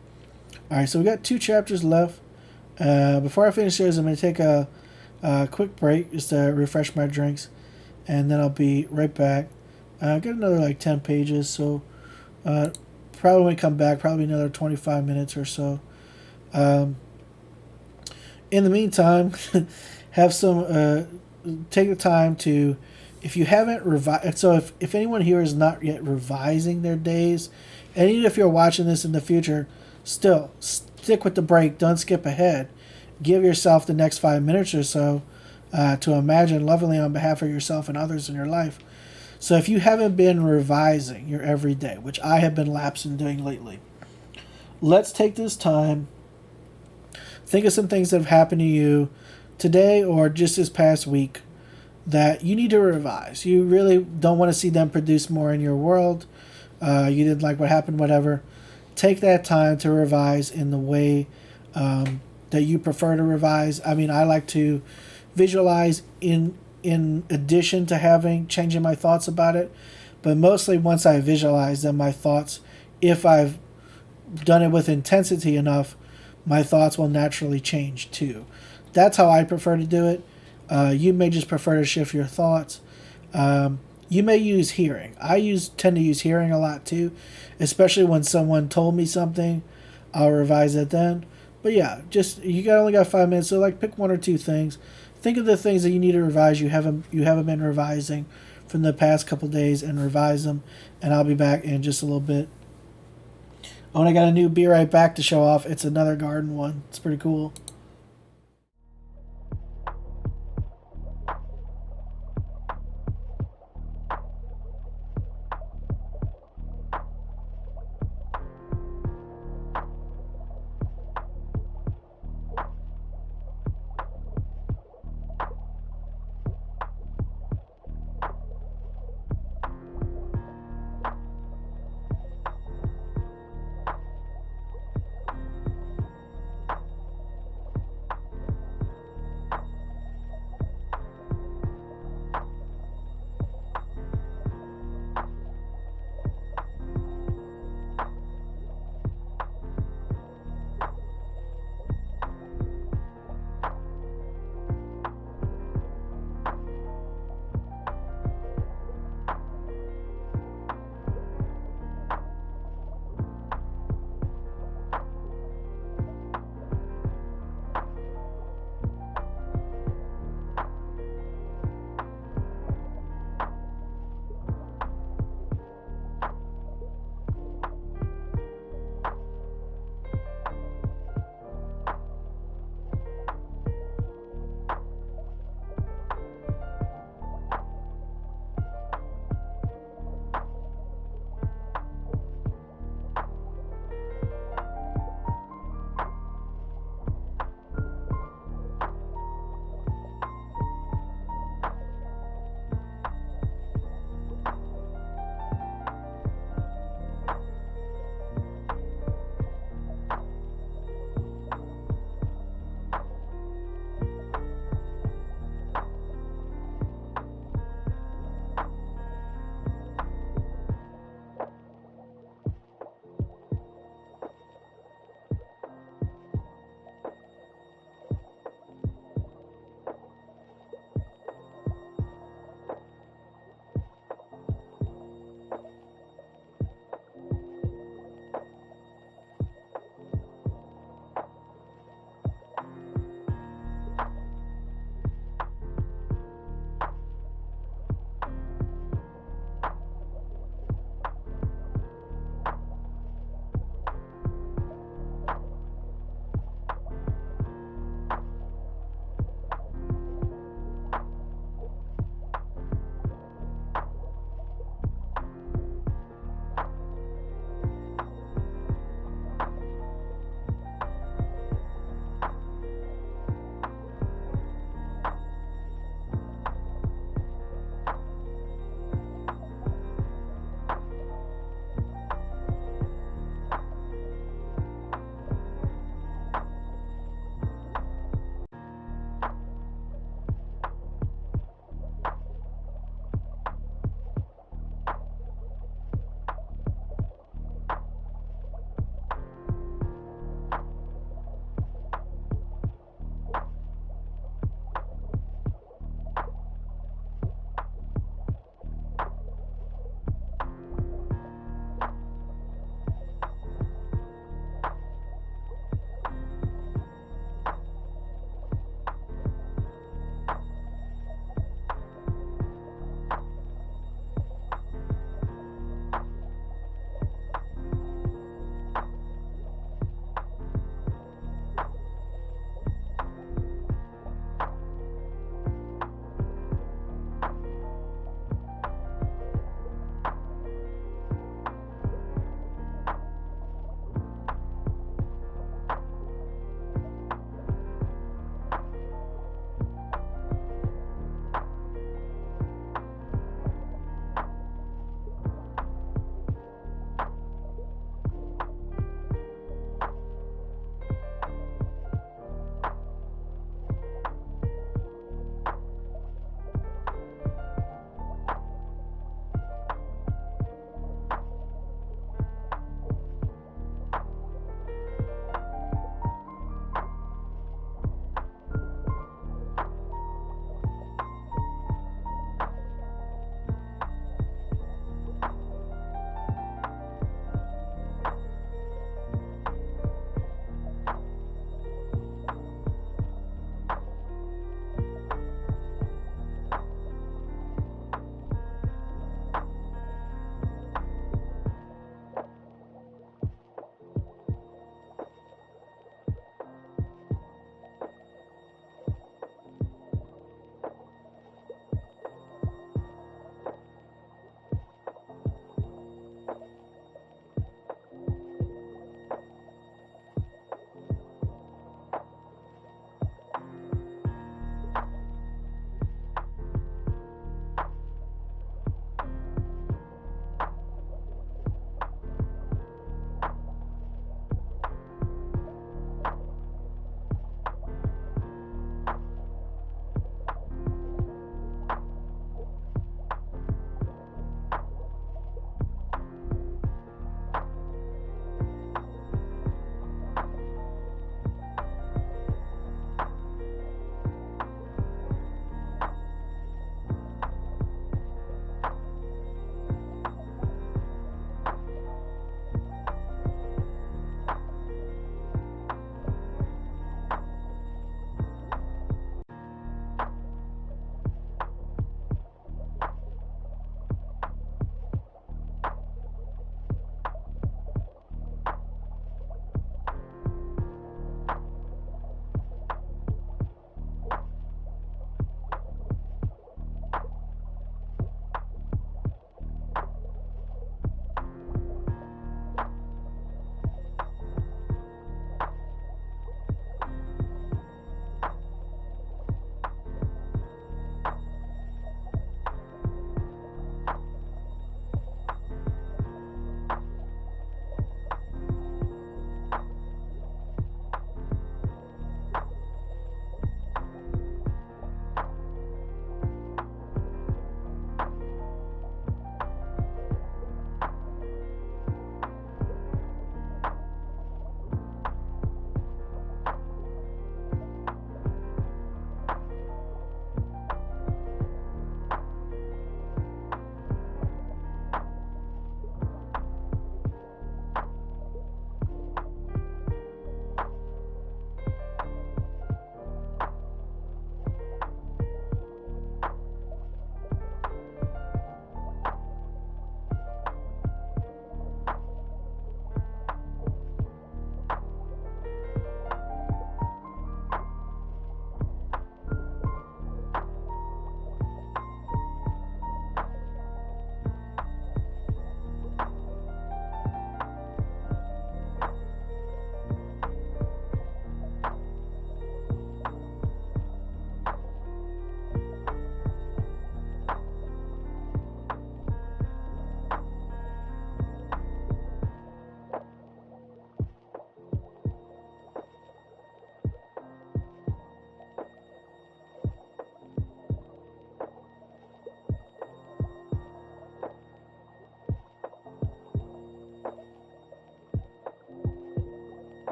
All right, so we got 2 chapters left. Before I finish this, I'm going to take a quick break just to refresh my drinks, and then I'll be right back Got another like 10 pages, so uh, probably when we come back, probably another 25 minutes or so. Um, in the meantime, have some take the time to, if you haven't revised, so if anyone here is not yet revising their days, and even if you're watching this in the future, still stick with the break, don't skip ahead. Give yourself the next 5 minutes or so to imagine lovingly on behalf of yourself and others in your life. So if you haven't been revising your everyday, which I have been lapsing doing lately, let's take this time. Think of some things that have happened to you today or just this past week that you need to revise. You really don't want to see them produce more in your world. You didn't like what happened, whatever. Take that time to revise in the way that you prefer to revise. I mean, I like to visualize in addition to having changing my thoughts about it, but mostly once I visualize them, my thoughts, if I've done it with intensity enough, my thoughts will naturally change too. That's how I prefer to do it. You may just prefer to shift your thoughts. You may use hearing. Tend to use hearing a lot too, especially when someone told me something. I'll revise it then. But yeah, just only got 5 minutes, so like pick one or two things. Think of the things that you need to revise. You haven't been revising from the past couple days, and revise them. And I'll be back in just a little bit. Oh, and I got a new Be Right Back to show off. It's another garden one. It's pretty cool.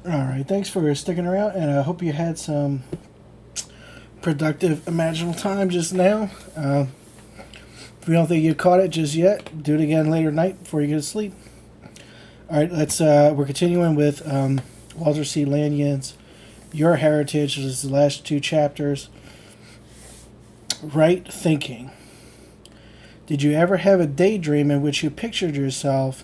All right, thanks for sticking around, and I hope you had some productive imaginal time just now. If you don't think you caught it just yet, do it again later tonight before you go to sleep. All right, we're continuing with Walter C. Lanyon's Your Heritage, which is the last two chapters. Right thinking. Did you ever have a daydream in which you pictured yourself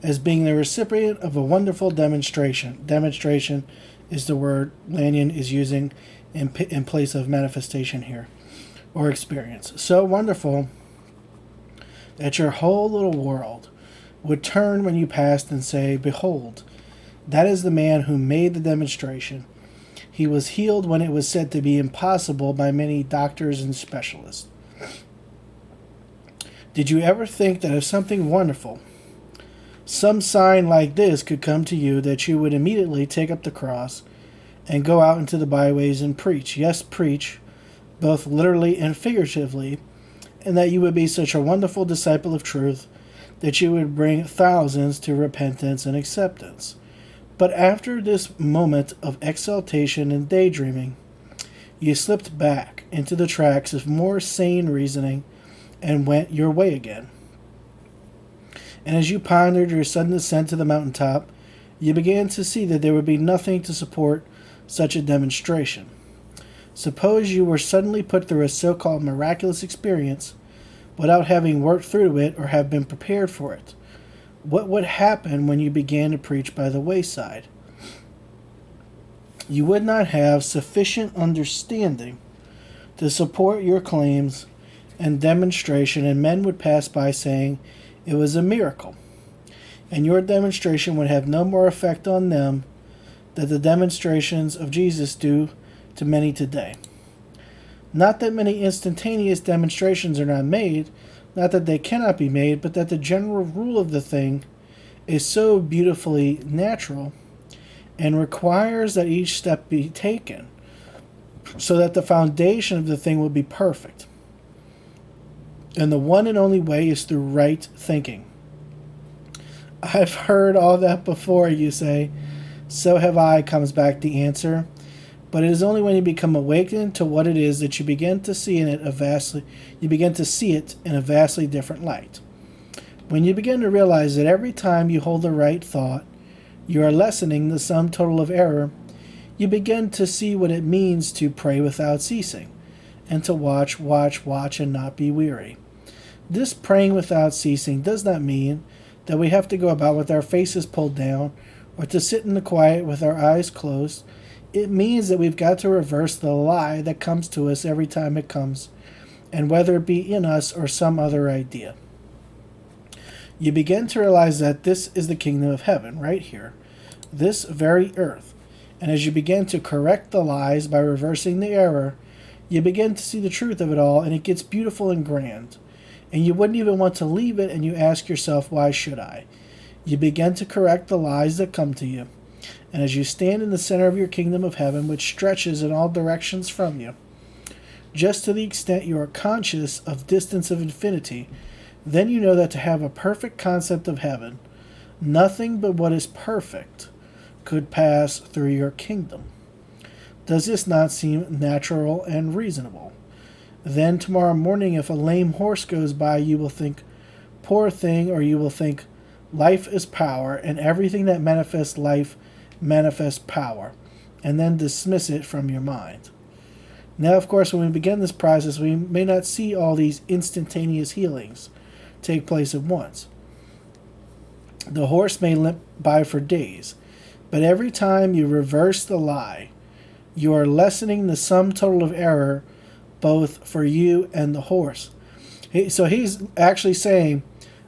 as being the recipient of a wonderful demonstration? Demonstration is the word Lanyon is using in place of manifestation here, or experience. So wonderful that your whole little world would turn when you passed and say, "Behold, that is the man who made the demonstration. He was healed when it was said to be impossible by many doctors and specialists." Did you ever think that if something wonderful, some sign like this could come to you, that you would immediately take up the cross and go out into the byways and preach? Yes, preach, both literally and figuratively, and that you would be such a wonderful disciple of truth that you would bring thousands to repentance and acceptance. But after this moment of exaltation and daydreaming, you slipped back into the tracks of more sane reasoning and went your way again. And as you pondered your sudden ascent to the mountaintop, you began to see that there would be nothing to support such a demonstration. Suppose you were suddenly put through a so-called miraculous experience without having worked through it or have been prepared for it. What would happen when you began to preach by the wayside? You would not have sufficient understanding to support your claims and demonstration, and men would pass by saying it was a miracle, and your demonstration would have no more effect on them than the demonstrations of Jesus do to many today. Not that many instantaneous demonstrations are not made, not that they cannot be made, but that the general rule of the thing is so beautifully natural and requires that each step be taken so that the foundation of the thing will be perfect. And the one and only way is through right thinking. I've heard all that before, you say. So have I, comes back the answer. But it is only when you become awakened to what it is that you begin to see it in a vastly different light. When you begin to realize that every time you hold the right thought, you are lessening the sum total of error, you begin to see what it means to pray without ceasing, and to watch, and not be weary. This praying without ceasing does not mean that we have to go about with our faces pulled down, or to sit in the quiet with our eyes closed. It means that we've got to reverse the lie that comes to us every time it comes, and whether it be in us or some other idea. You begin to realize that this is the kingdom of heaven, right here, this very earth. And as you begin to correct the lies by reversing the error, you begin to see the truth of it all, and it gets beautiful and grand. And you wouldn't even want to leave it, and you ask yourself, why should I? You begin to correct the lies that come to you. And as you stand in the center of your kingdom of heaven, which stretches in all directions from you, just to the extent you are conscious of distance of infinity, then you know that to have a perfect concept of heaven, nothing but what is perfect could pass through your kingdom. Does this not seem natural and reasonable? Then tomorrow morning, if a lame horse goes by, you will think, poor thing, or you will think, life is power, and everything that manifests life manifests power, and then dismiss it from your mind. Now, of course, when we begin this process, we may not see all these instantaneous healings take place at once. The horse may limp by for days, but every time you reverse the lie, you are lessening the sum total of error both for you and the horse. So he's actually saying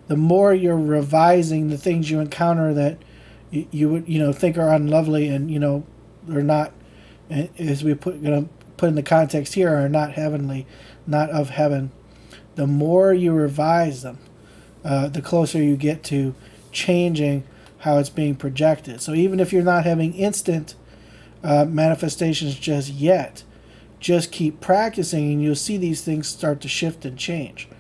the more you're revising the things you encounter that you would think are unlovely and they're not, as we put in the context here, are not heavenly, not of heaven. The more you revise them, the closer you get to changing how it's being projected. So even if you're not having instant manifestations just yet, just keep practicing and you'll see these things start to shift and change.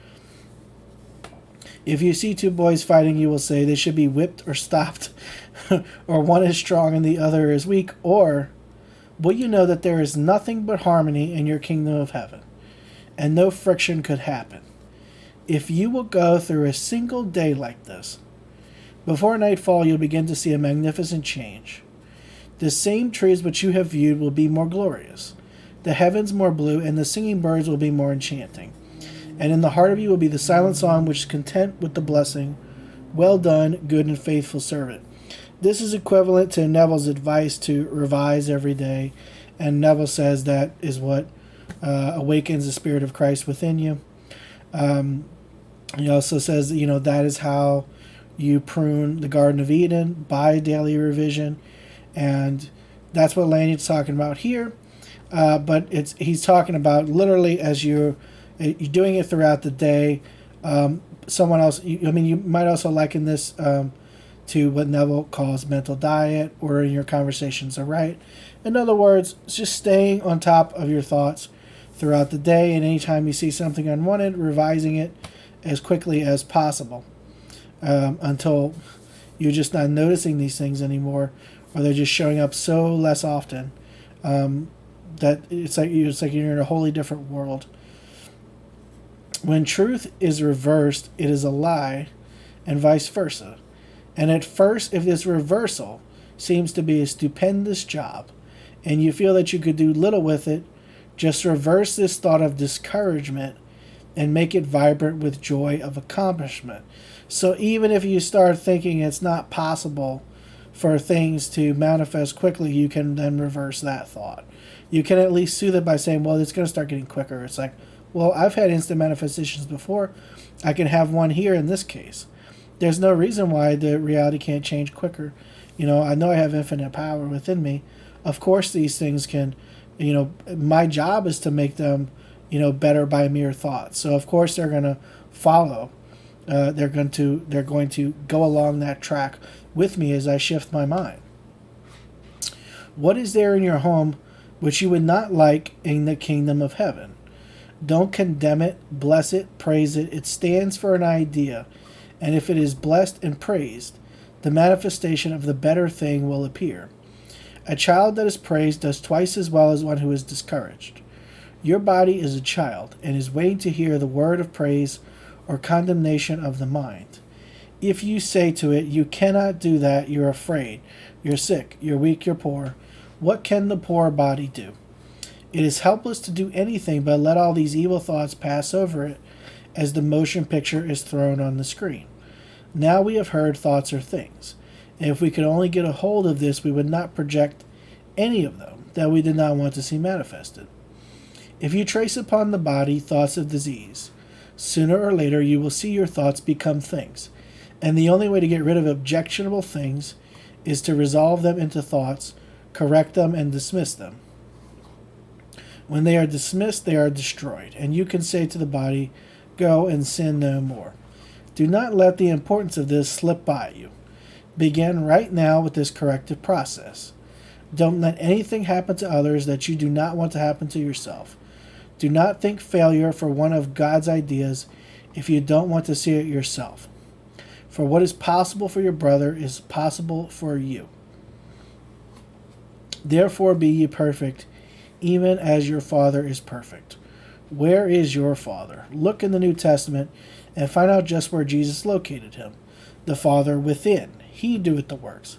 If you see two boys fighting, you will say they should be whipped or stopped. or one is strong and the other is weak? Or will you know that there is nothing but harmony in your kingdom of heaven, and no friction could happen? If you will go through a single day like this, before nightfall you'll begin to see a magnificent change. The same trees which you have viewed will be more glorious, the heavens more blue, and the singing birds will be more enchanting. And in the heart of you will be the silent song which is content with the blessing, well done, good and faithful servant. This is equivalent to Neville's advice to revise every day, and Neville says that is what awakens the Spirit of Christ within you. He also says that, that is how you prune the Garden of Eden, by daily revision, and that's what Lanyon's talking about here. But he's talking about literally as you're doing it throughout the day. Someone else, you might also liken this to what Neville calls mental diet, or in your conversations are right. In other words, it's just staying on top of your thoughts throughout the day, and anytime you see something unwanted, revising it as quickly as possible until you're just not noticing these things anymore, or they're just showing up so less often that it's like you're in a wholly different world. When truth is reversed, it is a lie, and vice versa. And at first, if this reversal seems to be a stupendous job, and you feel that you could do little with it, just reverse this thought of discouragement and make it vibrant with joy of accomplishment. So even if you start thinking it's not possible for things to manifest quickly, you can then reverse that thought. You can at least soothe it by saying, well, it's going to start getting quicker. It's like, well, I've had instant manifestations before. I can have one here in this case. There's no reason why the reality can't change quicker. I know I have infinite power within me. Of course, these things can, my job is to make them, better by mere thought. So of course they're going to follow. They're going to go along that track with me as I shift my mind. What is there in your home which you would not like in the kingdom of heaven? Don't condemn it, bless it, praise it. It stands for an idea, and if it is blessed and praised, the manifestation of the better thing will appear. A child that is praised does twice as well as one who is discouraged. Your body is a child, and is waiting to hear the word of praise or condemnation of the mind. If you say to it, you cannot do that, you're afraid, you're sick, you're weak, you're poor, what can the poor body do? It is helpless to do anything but let all these evil thoughts pass over it as the motion picture is thrown on the screen. Now we have heard thoughts are things, and if we could only get a hold of this, we would not project any of them that we did not want to see manifested. If you trace upon the body thoughts of disease, sooner or later you will see your thoughts become things, and the only way to get rid of objectionable things is to resolve them into thoughts, correct them, and dismiss them. When they are dismissed, they are destroyed, and you can say to the body, go and sin no more. Do not let the importance of this slip by you. Begin right now with this corrective process. Don't let anything happen to others that you do not want to happen to yourself. Do not think failure for one of God's ideas if you don't want to see it yourself. For what is possible for your brother is possible for you. Therefore be ye perfect, even as your Father is perfect. Where is your Father? Look in the New Testament and find out just where Jesus located him. The Father within. He doeth the works.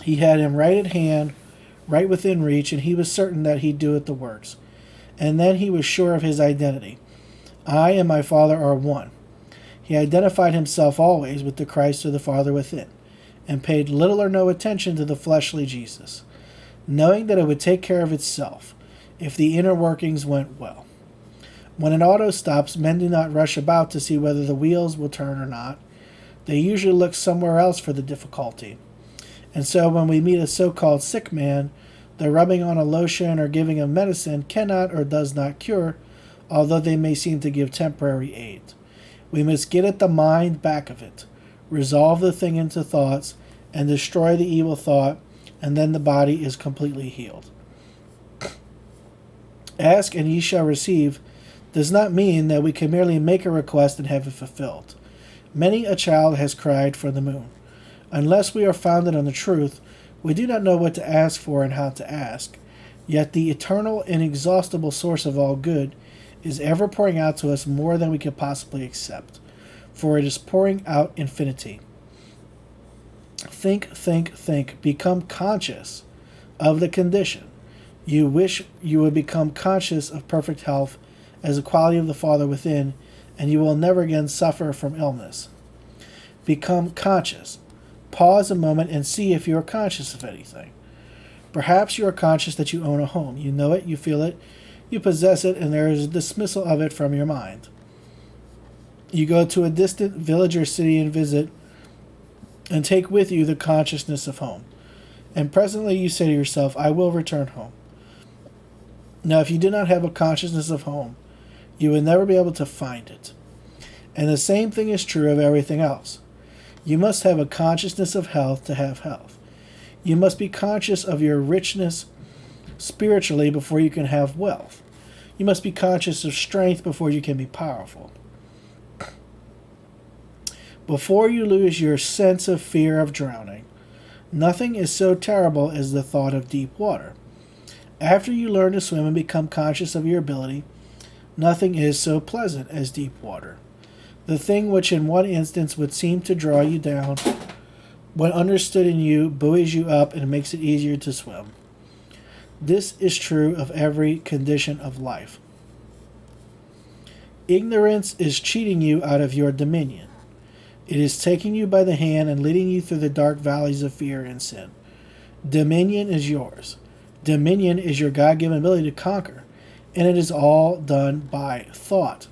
He had him right at hand, right within reach, and he was certain that he doeth the works. And then he was sure of his identity. I and my Father are one. He identified himself always with the Christ or the Father within, and paid little or no attention to the fleshly Jesus, knowing that it would take care of itself if the inner workings went well. When an auto stops, men do not rush about to see whether the wheels will turn or not. They usually look somewhere else for the difficulty. And so when we meet a so-called sick man, the rubbing on a lotion or giving a medicine cannot or does not cure, although they may seem to give temporary aid. We must get at the mind back of it, resolve the thing into thoughts, and destroy the evil thought, and then the body is completely healed. Ask and ye shall receive does not mean that we can merely make a request and have it fulfilled. Many a child has cried for the moon. Unless we are founded on the truth, we do not know what to ask for and how to ask. Yet the eternal, inexhaustible source of all good is ever pouring out to us more than we could possibly accept, for it is pouring out infinity. Think, think, think. Become conscious of the condition. You wish you would become conscious of perfect health as a quality of the Father within, and you will never again suffer from illness. Become conscious. Pause a moment and see if you are conscious of anything. Perhaps you are conscious that you own a home. You know it, you feel it, you possess it, and there is a dismissal of it from your mind. You go to a distant village or city and visit, and take with you the consciousness of home. And presently you say to yourself, I will return home. Now, if you do not have a consciousness of home, you will never be able to find it. And the same thing is true of everything else. You must have a consciousness of health to have health. You must be conscious of your richness spiritually before you can have wealth. You must be conscious of strength before you can be powerful. Before you lose your sense of fear of drowning, nothing is so terrible as the thought of deep water. After you learn to swim and become conscious of your ability, nothing is so pleasant as deep water. The thing which in one instance would seem to draw you down, when understood in you, buoys you up and makes it easier to swim. This is true of every condition of life. Ignorance is cheating you out of your dominion. It is taking you by the hand and leading you through the dark valleys of fear and sin. Dominion is yours. Dominion is your God-given ability to conquer, and it is all done by thought.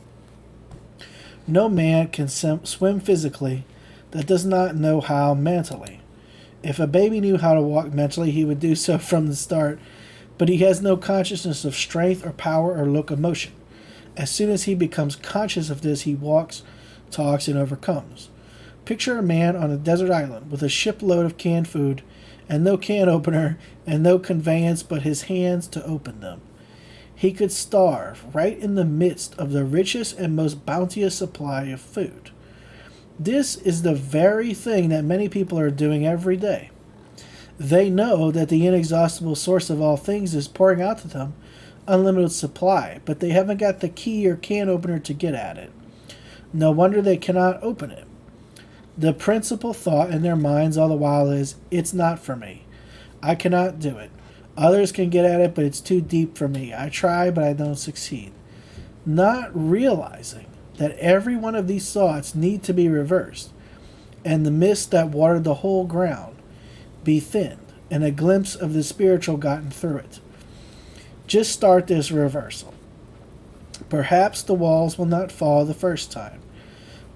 No man can swim physically that does not know how mentally. If a baby knew how to walk mentally, he would do so from the start, but he has no consciousness of strength or power or locomotion. As soon as he becomes conscious of this, he walks, talks, and overcomes. Picture a man on a desert island with a shipload of canned food and no can opener and no conveyance but his hands to open them. He could starve right in the midst of the richest and most bounteous supply of food. This is the very thing that many people are doing every day. They know that the inexhaustible source of all things is pouring out to them unlimited supply, but they haven't got the key or can opener to get at it. No wonder they cannot open it. The principal thought in their minds all the while is, it's not for me. I cannot do it. Others can get at it, but it's too deep for me. I try, but I don't succeed. Not realizing that every one of these thoughts need to be reversed, and the mist that watered the whole ground be thinned, and a glimpse of the spiritual gotten through it. Just start this reversal. Perhaps the walls will not fall the first time,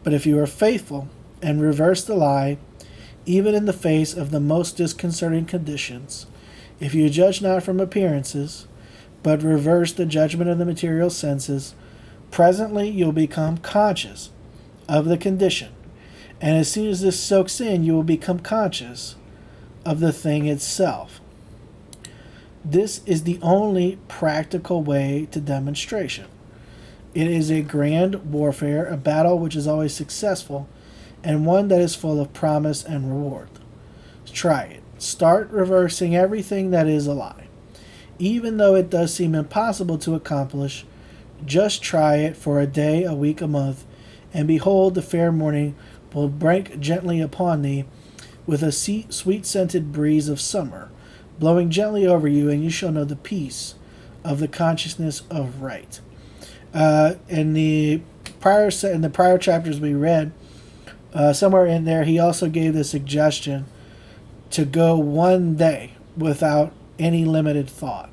but if you are faithful and reverse the lie, even in the face of the most disconcerting conditions, if you judge not from appearances, but reverse the judgment of the material senses, presently you'll become conscious of the condition, and as soon as this soaks in, you will become conscious of the thing itself. This is the only practical way to demonstration. It is a grand warfare, a battle which is always successful, and one that is full of promise and reward. Try it. Start reversing everything that is a lie. Even though it does seem impossible to accomplish, just try it for a day, a week, a month, and behold, the fair morning will break gently upon thee with a sweet-scented breeze of summer, blowing gently over you, and you shall know the peace of the consciousness of right. In the prior chapters we read, somewhere in there, he also gave the suggestion to go one day without any limited thought.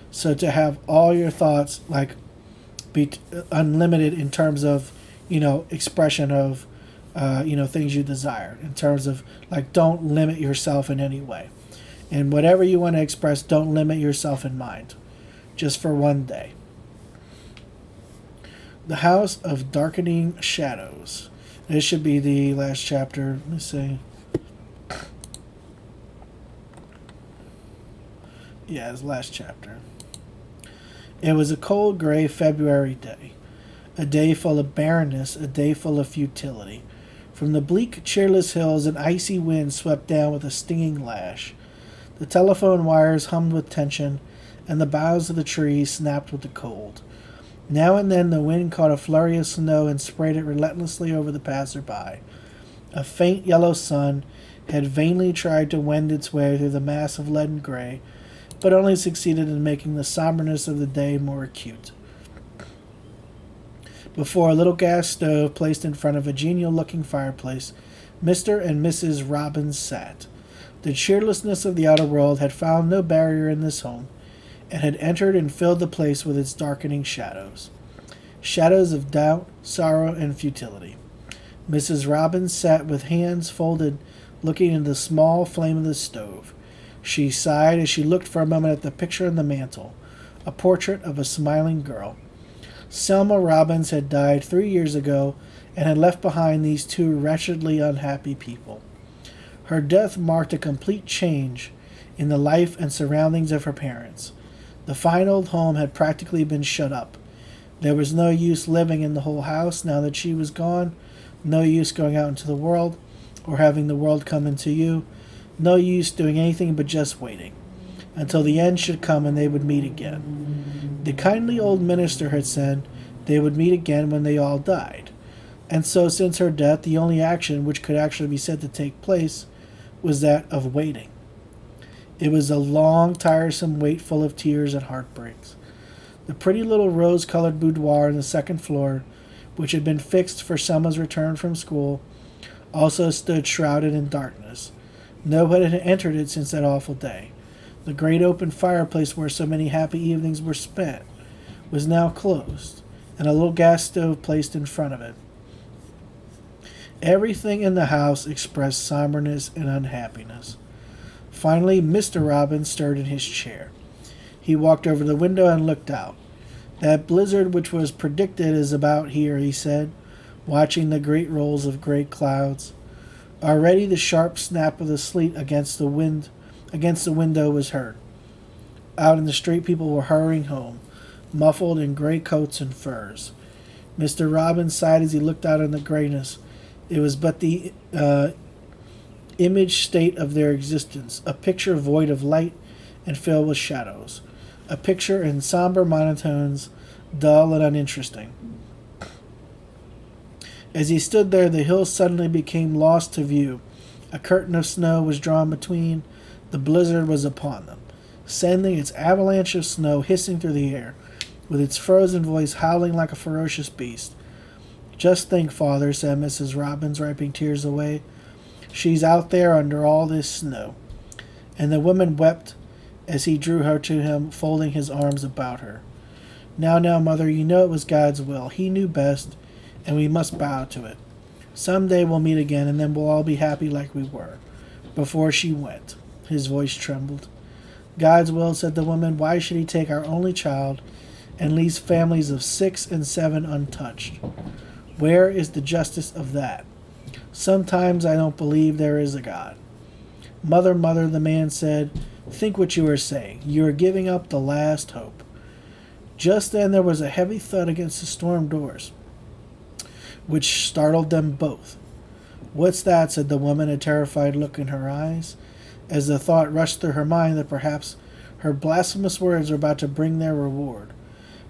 So to have all your thoughts be unlimited in terms of expression of things you desire. In terms of don't limit yourself in any way. And whatever you want to express, don't limit yourself in mind. Just for one day. The House of Darkening Shadows. This should be the last chapter. Let me see. Yeah, it's the last chapter. It was a cold, gray February day. A day full of barrenness, a day full of futility. From the bleak, cheerless hills, an icy wind swept down with a stinging lash. The telephone wires hummed with tension, and the boughs of the trees snapped with the cold. Now and then the wind caught a flurry of snow and sprayed it relentlessly over the passer-by. A faint yellow sun had vainly tried to wend its way through the mass of leaden gray, but only succeeded in making the somberness of the day more acute. Before a little gas stove placed in front of a genial-looking fireplace, Mr. and Mrs. Robbins sat. The cheerlessness of the outer world had found no barrier in this home, and had entered and filled the place with its darkening shadows. Shadows of doubt, sorrow, and futility. Mrs. Robbins sat with hands folded, looking into the small flame of the stove. She sighed as she looked for a moment at the picture on the mantel, a portrait of a smiling girl. Selma Robbins had died 3 years ago and had left behind these two wretchedly unhappy people. Her death marked a complete change in the life and surroundings of her parents. The fine old home had practically been shut up. There was no use living in the whole house now that she was gone, no use going out into the world, or having the world come into you, no use doing anything but just waiting, until the end should come and they would meet again. The kindly old minister had said they would meet again when they all died, and so since her death the only action which could actually be said to take place was that of waiting. It was a long, tiresome wait full of tears and heartbreaks. The pretty little rose-colored boudoir on the second floor, which had been fixed for Selma's return from school, also stood shrouded in darkness. No one had entered it since that awful day. The great open fireplace where so many happy evenings were spent was now closed, and a little gas stove placed in front of it. Everything in the house expressed somberness and unhappiness. Finally, Mr. Robbins stirred in his chair. He walked over the window and looked out. "That blizzard which was predicted is about here," he said, watching the great rolls of great clouds. Already the sharp snap of the sleet against the window was heard. Out in the street people were hurrying home, muffled in gray coats and furs. Mr. Robbins sighed as he looked out on the grayness. It was but the image state of their existence, a picture void of light and filled with shadows, a picture in somber monotones, dull and uninteresting. As he stood there, the hills suddenly became lost to view. A curtain of snow was drawn between. The blizzard was upon them, sending its avalanche of snow hissing through the air, with its frozen voice howling like a ferocious beast. "Just think, Father," said Mrs. Robbins, wiping tears away. "She's out there under all this snow." And the woman wept as he drew her to him, folding his arms about her. Now, Mother, you know it was God's will. He knew best, and we must bow to it. Some day we'll meet again, and then we'll all be happy like we were before she went." His voice trembled. "God's will," said the woman. "Why should he take our only child and leave families of 6 and 7 untouched? Where is the justice of that? Sometimes I don't believe there is a God." Mother, the man said, "think what you are saying. You are giving up the last hope." Just then there was a heavy thud against the storm doors, which startled them both. "What's that?" said the woman, a terrified look in her eyes, as the thought rushed through her mind that perhaps her blasphemous words were about to bring their reward.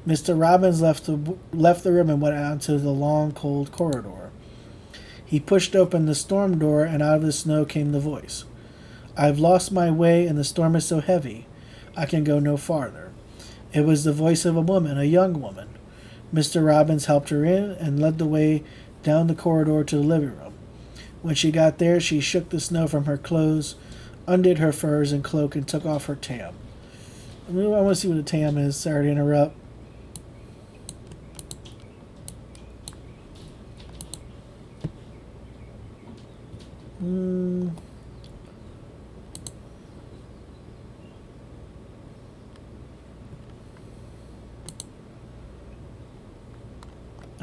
Mr. Robbins left the room and went out into the long, cold corridor. He pushed open the storm door, and out of the snow came the voice. "I've lost my way, and the storm is so heavy, I can go no farther." It was the voice of a woman, a young woman. Mr. Robbins helped her in and led the way down the corridor to the living room. When she got there, she shook the snow from her clothes, undid her furs and cloak, and took off her tam. I want to see what a tam is. Sorry to interrupt.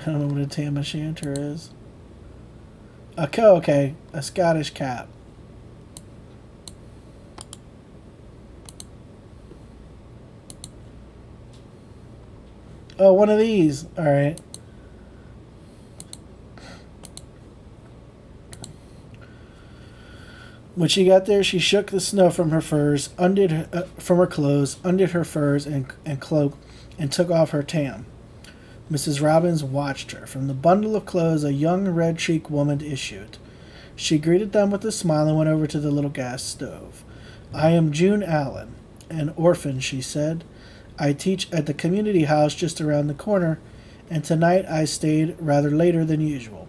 I don't know what a tam o' shanter is. Okay, a Scottish cap. Oh, one of these. All right. When she got there, she shook the snow from her furs, from her clothes, undid her furs and cloak, and took off her tam. Mrs. Robbins watched her. From the bundle of clothes, a young red-cheeked woman issued. She greeted them with a smile and went over to the little gas stove. "I am June Allen, an orphan," she said. "I teach at the community house just around the corner, and tonight I stayed rather later than usual.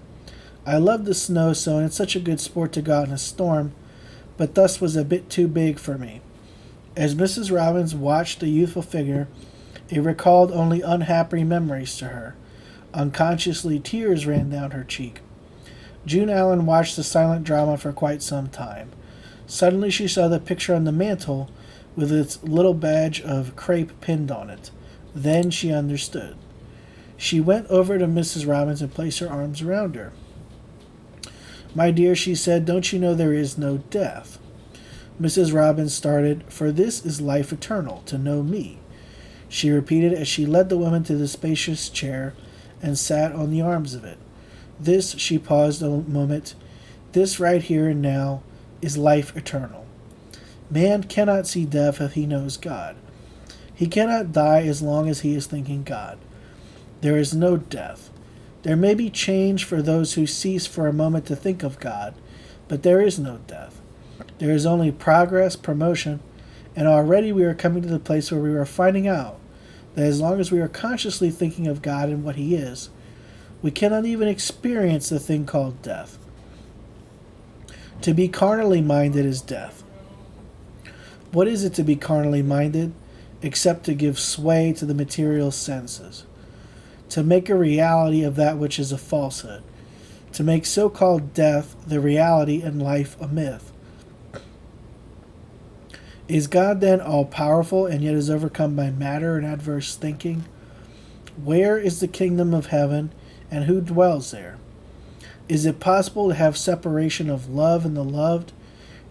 I love the snow so, and it's such a good sport to go out in a storm, but thus was a bit too big for me." As Mrs. Robbins watched the youthful figure, it recalled only unhappy memories to her. Unconsciously, tears ran down her cheek. June Allen watched the silent drama for quite some time. Suddenly she saw the picture on the mantel with its little badge of crepe pinned on it. Then she understood. She went over to Mrs. Robbins and placed her arms around her. "My dear," she said, "don't you know there is no death?" Mrs. Robbins started, "For this is life eternal, to know me," she repeated as she led the woman to the spacious chair and sat on the arms of it. "This," she paused a moment, "this right here and now is life eternal. Man cannot see death if he knows God. He cannot die as long as he is thinking God. There is no death. There may be change for those who cease for a moment to think of God, but there is no death. There is only progress, promotion, and already we are coming to the place where we are finding out that as long as we are consciously thinking of God and what He is, we cannot even experience the thing called death. To be carnally minded is death. What is it to be carnally minded, except to give sway to the material senses? To make a reality of that which is a falsehood, to make so-called death the reality and life a myth. Is God then all-powerful and yet is overcome by matter and adverse thinking? Where is the kingdom of heaven and who dwells there? Is it possible to have separation of love and the loved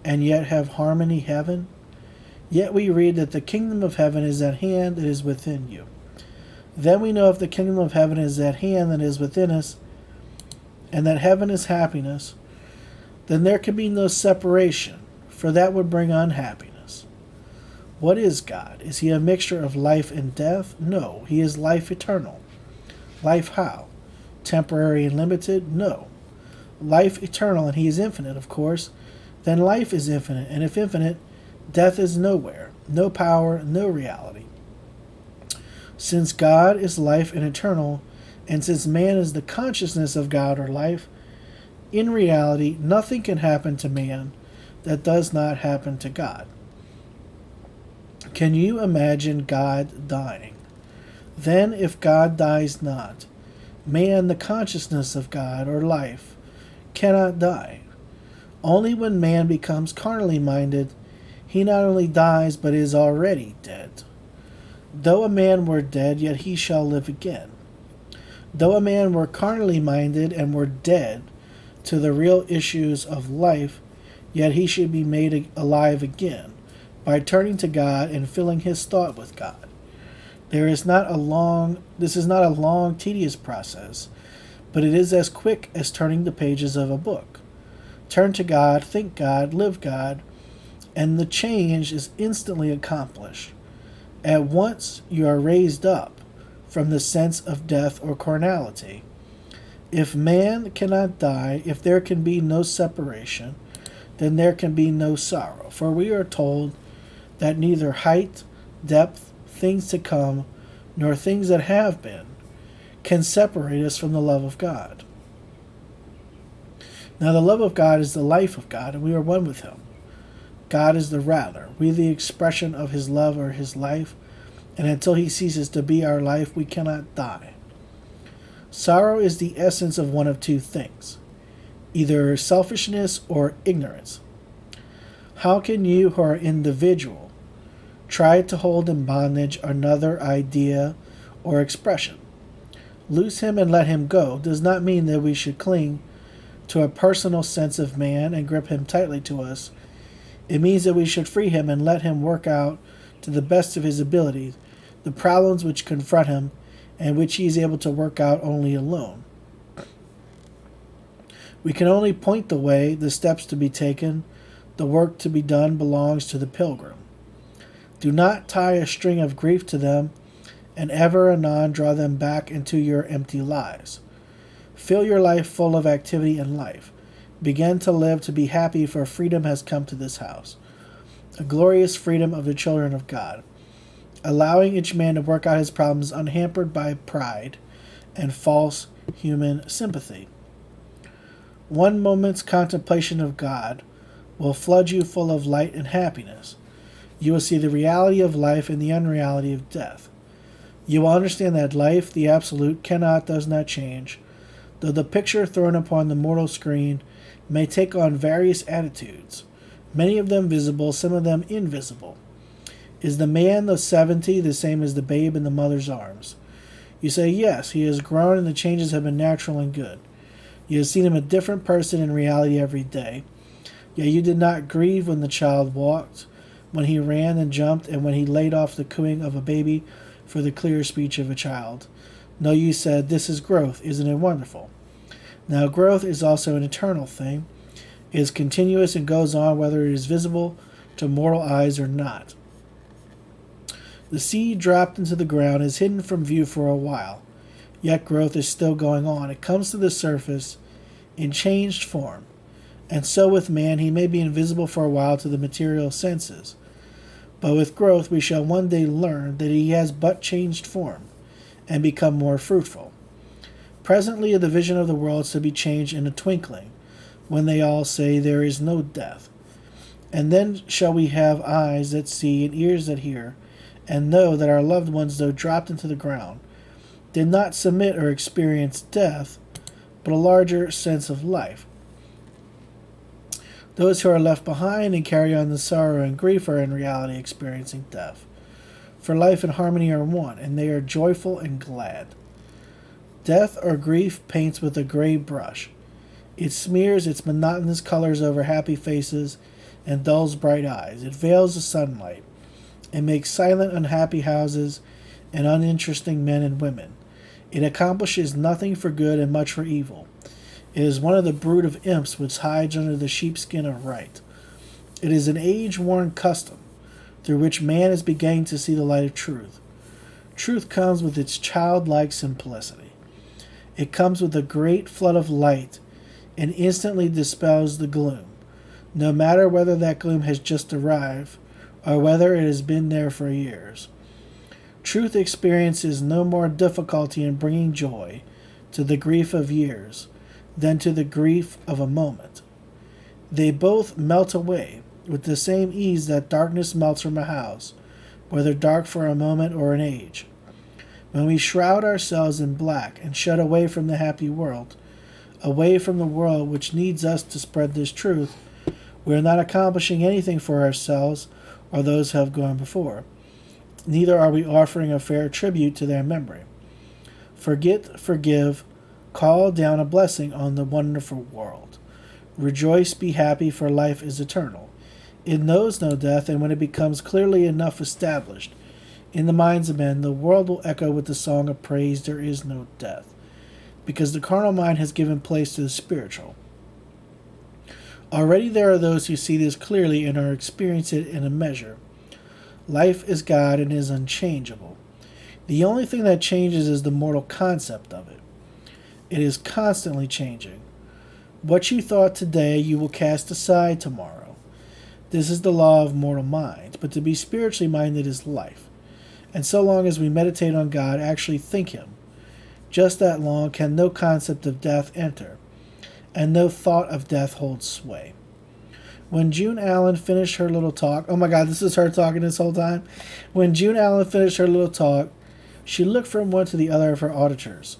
and yet have harmony heaven? Yet we read that the kingdom of heaven is at hand, it is within you. Then we know if the kingdom of heaven is at hand and is within us, and that heaven is happiness, then there can be no separation, for that would bring unhappiness. What is God? Is He a mixture of life and death? No, He is life eternal. Life how? Temporary and limited? No. Life eternal, and He is infinite, of course. Then life is infinite, and if infinite, death is nowhere, no power, no reality. Since God is life and eternal, and since man is the consciousness of God or life, in reality, nothing can happen to man that does not happen to God. Can you imagine God dying? Then, if God dies not, man, the consciousness of God or life, cannot die. Only when man becomes carnally minded, he not only dies, but is already dead. Though a man were dead, yet he shall live again. Though a man were carnally minded and were dead to the real issues of life, yet he should be made alive again by turning to God and filling his thought with God. This is not a long, tedious process, but it is as quick as turning the pages of a book. Turn to God, think God, live God, and the change is instantly accomplished. At once you are raised up from the sense of death or carnality. If man cannot die, if there can be no separation, then there can be no sorrow. For we are told that neither height, depth, things to come, nor things that have been, can separate us from the love of God. Now the love of God is the life of God, and we are one with Him. God is the rather, we the expression of His love or His life, and until He ceases to be our life, we cannot die. Sorrow is the essence of one of two things, either selfishness or ignorance. How can you who are individual try to hold in bondage another idea or expression? Loose him and let him go does not mean that we should cling to a personal sense of man and grip him tightly to us. It means that we should free him and let him work out to the best of his ability the problems which confront him and which he is able to work out only alone. We can only point the way, the steps to be taken, The work to be done belongs to the pilgrim. Do not tie a string of grief to them, and ever and anon draw them back into your empty lies. Fill your life full of activity and life. Begin to live to be happy, for freedom has come to this house. A glorious freedom of the children of God, allowing each man to work out his problems unhampered by pride and false human sympathy. One moment's contemplation of God will flood you full of light and happiness. You will see the reality of life and the unreality of death. You will understand that life, the absolute, does not change, though the picture thrown upon the mortal screen may take on various attitudes, many of them visible, some of them invisible. Is the man of 70 the same as the babe in the mother's arms? You say, yes, he has grown and the changes have been natural and good. You have seen him a different person in reality every day. Yet you did not grieve when the child walked, when he ran and jumped, and when he laid off the cooing of a baby for the clear speech of a child. No, you said, this is growth, isn't it wonderful? Now growth is also an eternal thing. It is continuous and goes on whether it is visible to mortal eyes or not. The seed dropped into the ground is hidden from view for a while, yet growth is still going on. It comes to the surface in changed form, and so with man he may be invisible for a while to the material senses. But with growth we shall one day learn that he has but changed form, and become more fruitful. Presently the vision of the world is to be changed in a twinkling, when they all say there is no death. And then shall we have eyes that see and ears that hear, and know that our loved ones, though dropped into the ground, did not submit or experience death, but a larger sense of life. Those who are left behind and carry on the sorrow and grief are in reality experiencing death. For life and harmony are one, and they are joyful and glad. Death or grief paints with a gray brush. It smears its monotonous colors over happy faces and dulls bright eyes. It veils the sunlight. It makes silent, unhappy houses and uninteresting men and women. It accomplishes nothing for good and much for evil. It is one of the brood of imps which hides under the sheepskin of right. It is an age-worn custom through which man is beginning to see the light of truth. Truth comes with its childlike simplicity. It comes with a great flood of light and instantly dispels the gloom, no matter whether that gloom has just arrived or whether it has been there for years. Truth experiences no more difficulty in bringing joy to the grief of years than to the grief of a moment. They both melt away with the same ease that darkness melts from a house, whether dark for a moment or an age. When we shroud ourselves in black and shut away from the happy world, away from the world which needs us to spread this truth, we are not accomplishing anything for ourselves or those who have gone before. Neither are we offering a fair tribute to their memory. Forget, forgive, call down a blessing on the wonderful world. Rejoice, be happy, for life is eternal. It knows no death, and when it becomes clearly enough established in the minds of men, the world will echo with the song of praise, there is no death, because the carnal mind has given place to the spiritual. Already there are those who see this clearly and are experiencing it in a measure. Life is God and is unchangeable. The only thing that changes is the mortal concept of it. It is constantly changing. What you thought today you will cast aside tomorrow. This is the law of mortal minds, but to be spiritually minded is life. And so long as we meditate on God, actually think Him, just that long can no concept of death enter, and no thought of death hold sway. When June Allen finished her little talk, oh my God, this is her talking this whole time. When June Allen finished her little talk, she looked from one to the other of her auditors.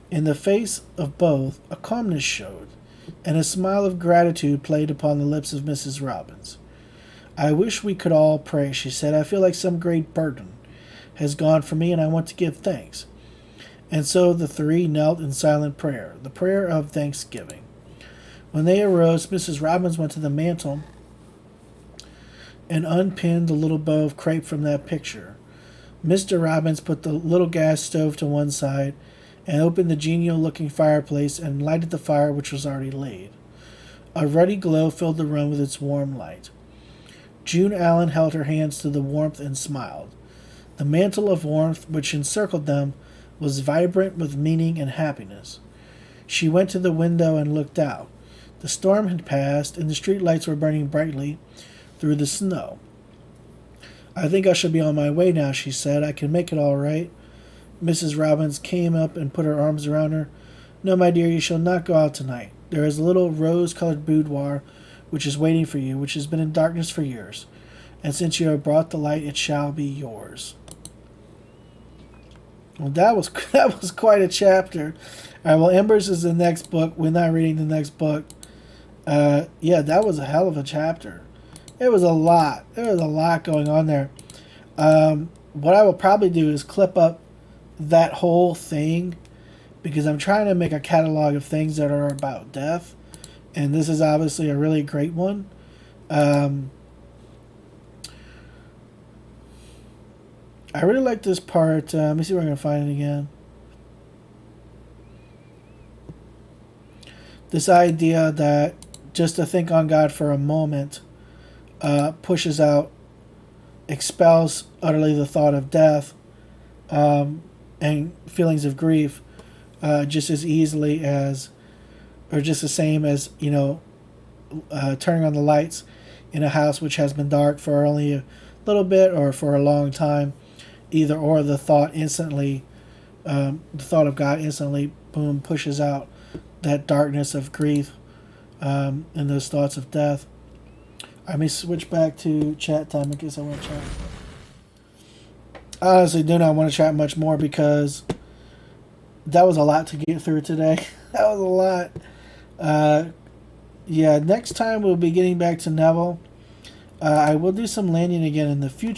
In the face of both, a calmness showed, and a smile of gratitude played upon the lips of Mrs. Robbins. I wish we could all pray, she said. I feel like some great burden has gone from me, and I want to give thanks. And so the three knelt in silent prayer, the prayer of thanksgiving. When they arose, Mrs. Robbins went to the mantel and unpinned the little bow of crepe from that picture. Mr. Robbins put the little gas stove to one side and opened the genial-looking fireplace and lighted the fire which was already laid. A ruddy glow filled the room with its warm light. June Allen held her hands to the warmth and smiled. The mantle of warmth which encircled them was vibrant with meaning and happiness. She went to the window and looked out. The storm had passed, and the street lights were burning brightly through the snow. "I think I shall be on my way now," she said. "I can make it all right." Mrs. Robbins came up and put her arms around her. "No, my dear, you shall not go out tonight. There is a little rose-colored boudoir which is waiting for you, which has been in darkness for years. And since you have brought the light, it shall be yours." Well, that was quite a chapter. All right, well, Embers is the next book. We're not reading the next book. Yeah, that was a hell of a chapter. It was a lot. There was a lot going on there. What I will probably do is clip up that whole thing, because I'm trying to make a catalog of things that are about death, and this is obviously a really great one. I really like this part. Let me see if I can find it again. This idea that just to think on God for a moment pushes out, expels utterly the thought of death and feelings of grief just as easily as, or just the same as, turning on the lights in a house which has been dark for only a little bit or for a long time. Either or, the thought of God instantly, boom, pushes out that darkness of grief and those thoughts of death. Let me switch back to chat time in case I want to chat. I honestly do not want to chat much more because that was a lot to get through today. That was a lot. Yeah, next time we'll be getting back to Neville. I will do some Lanyon again in the future.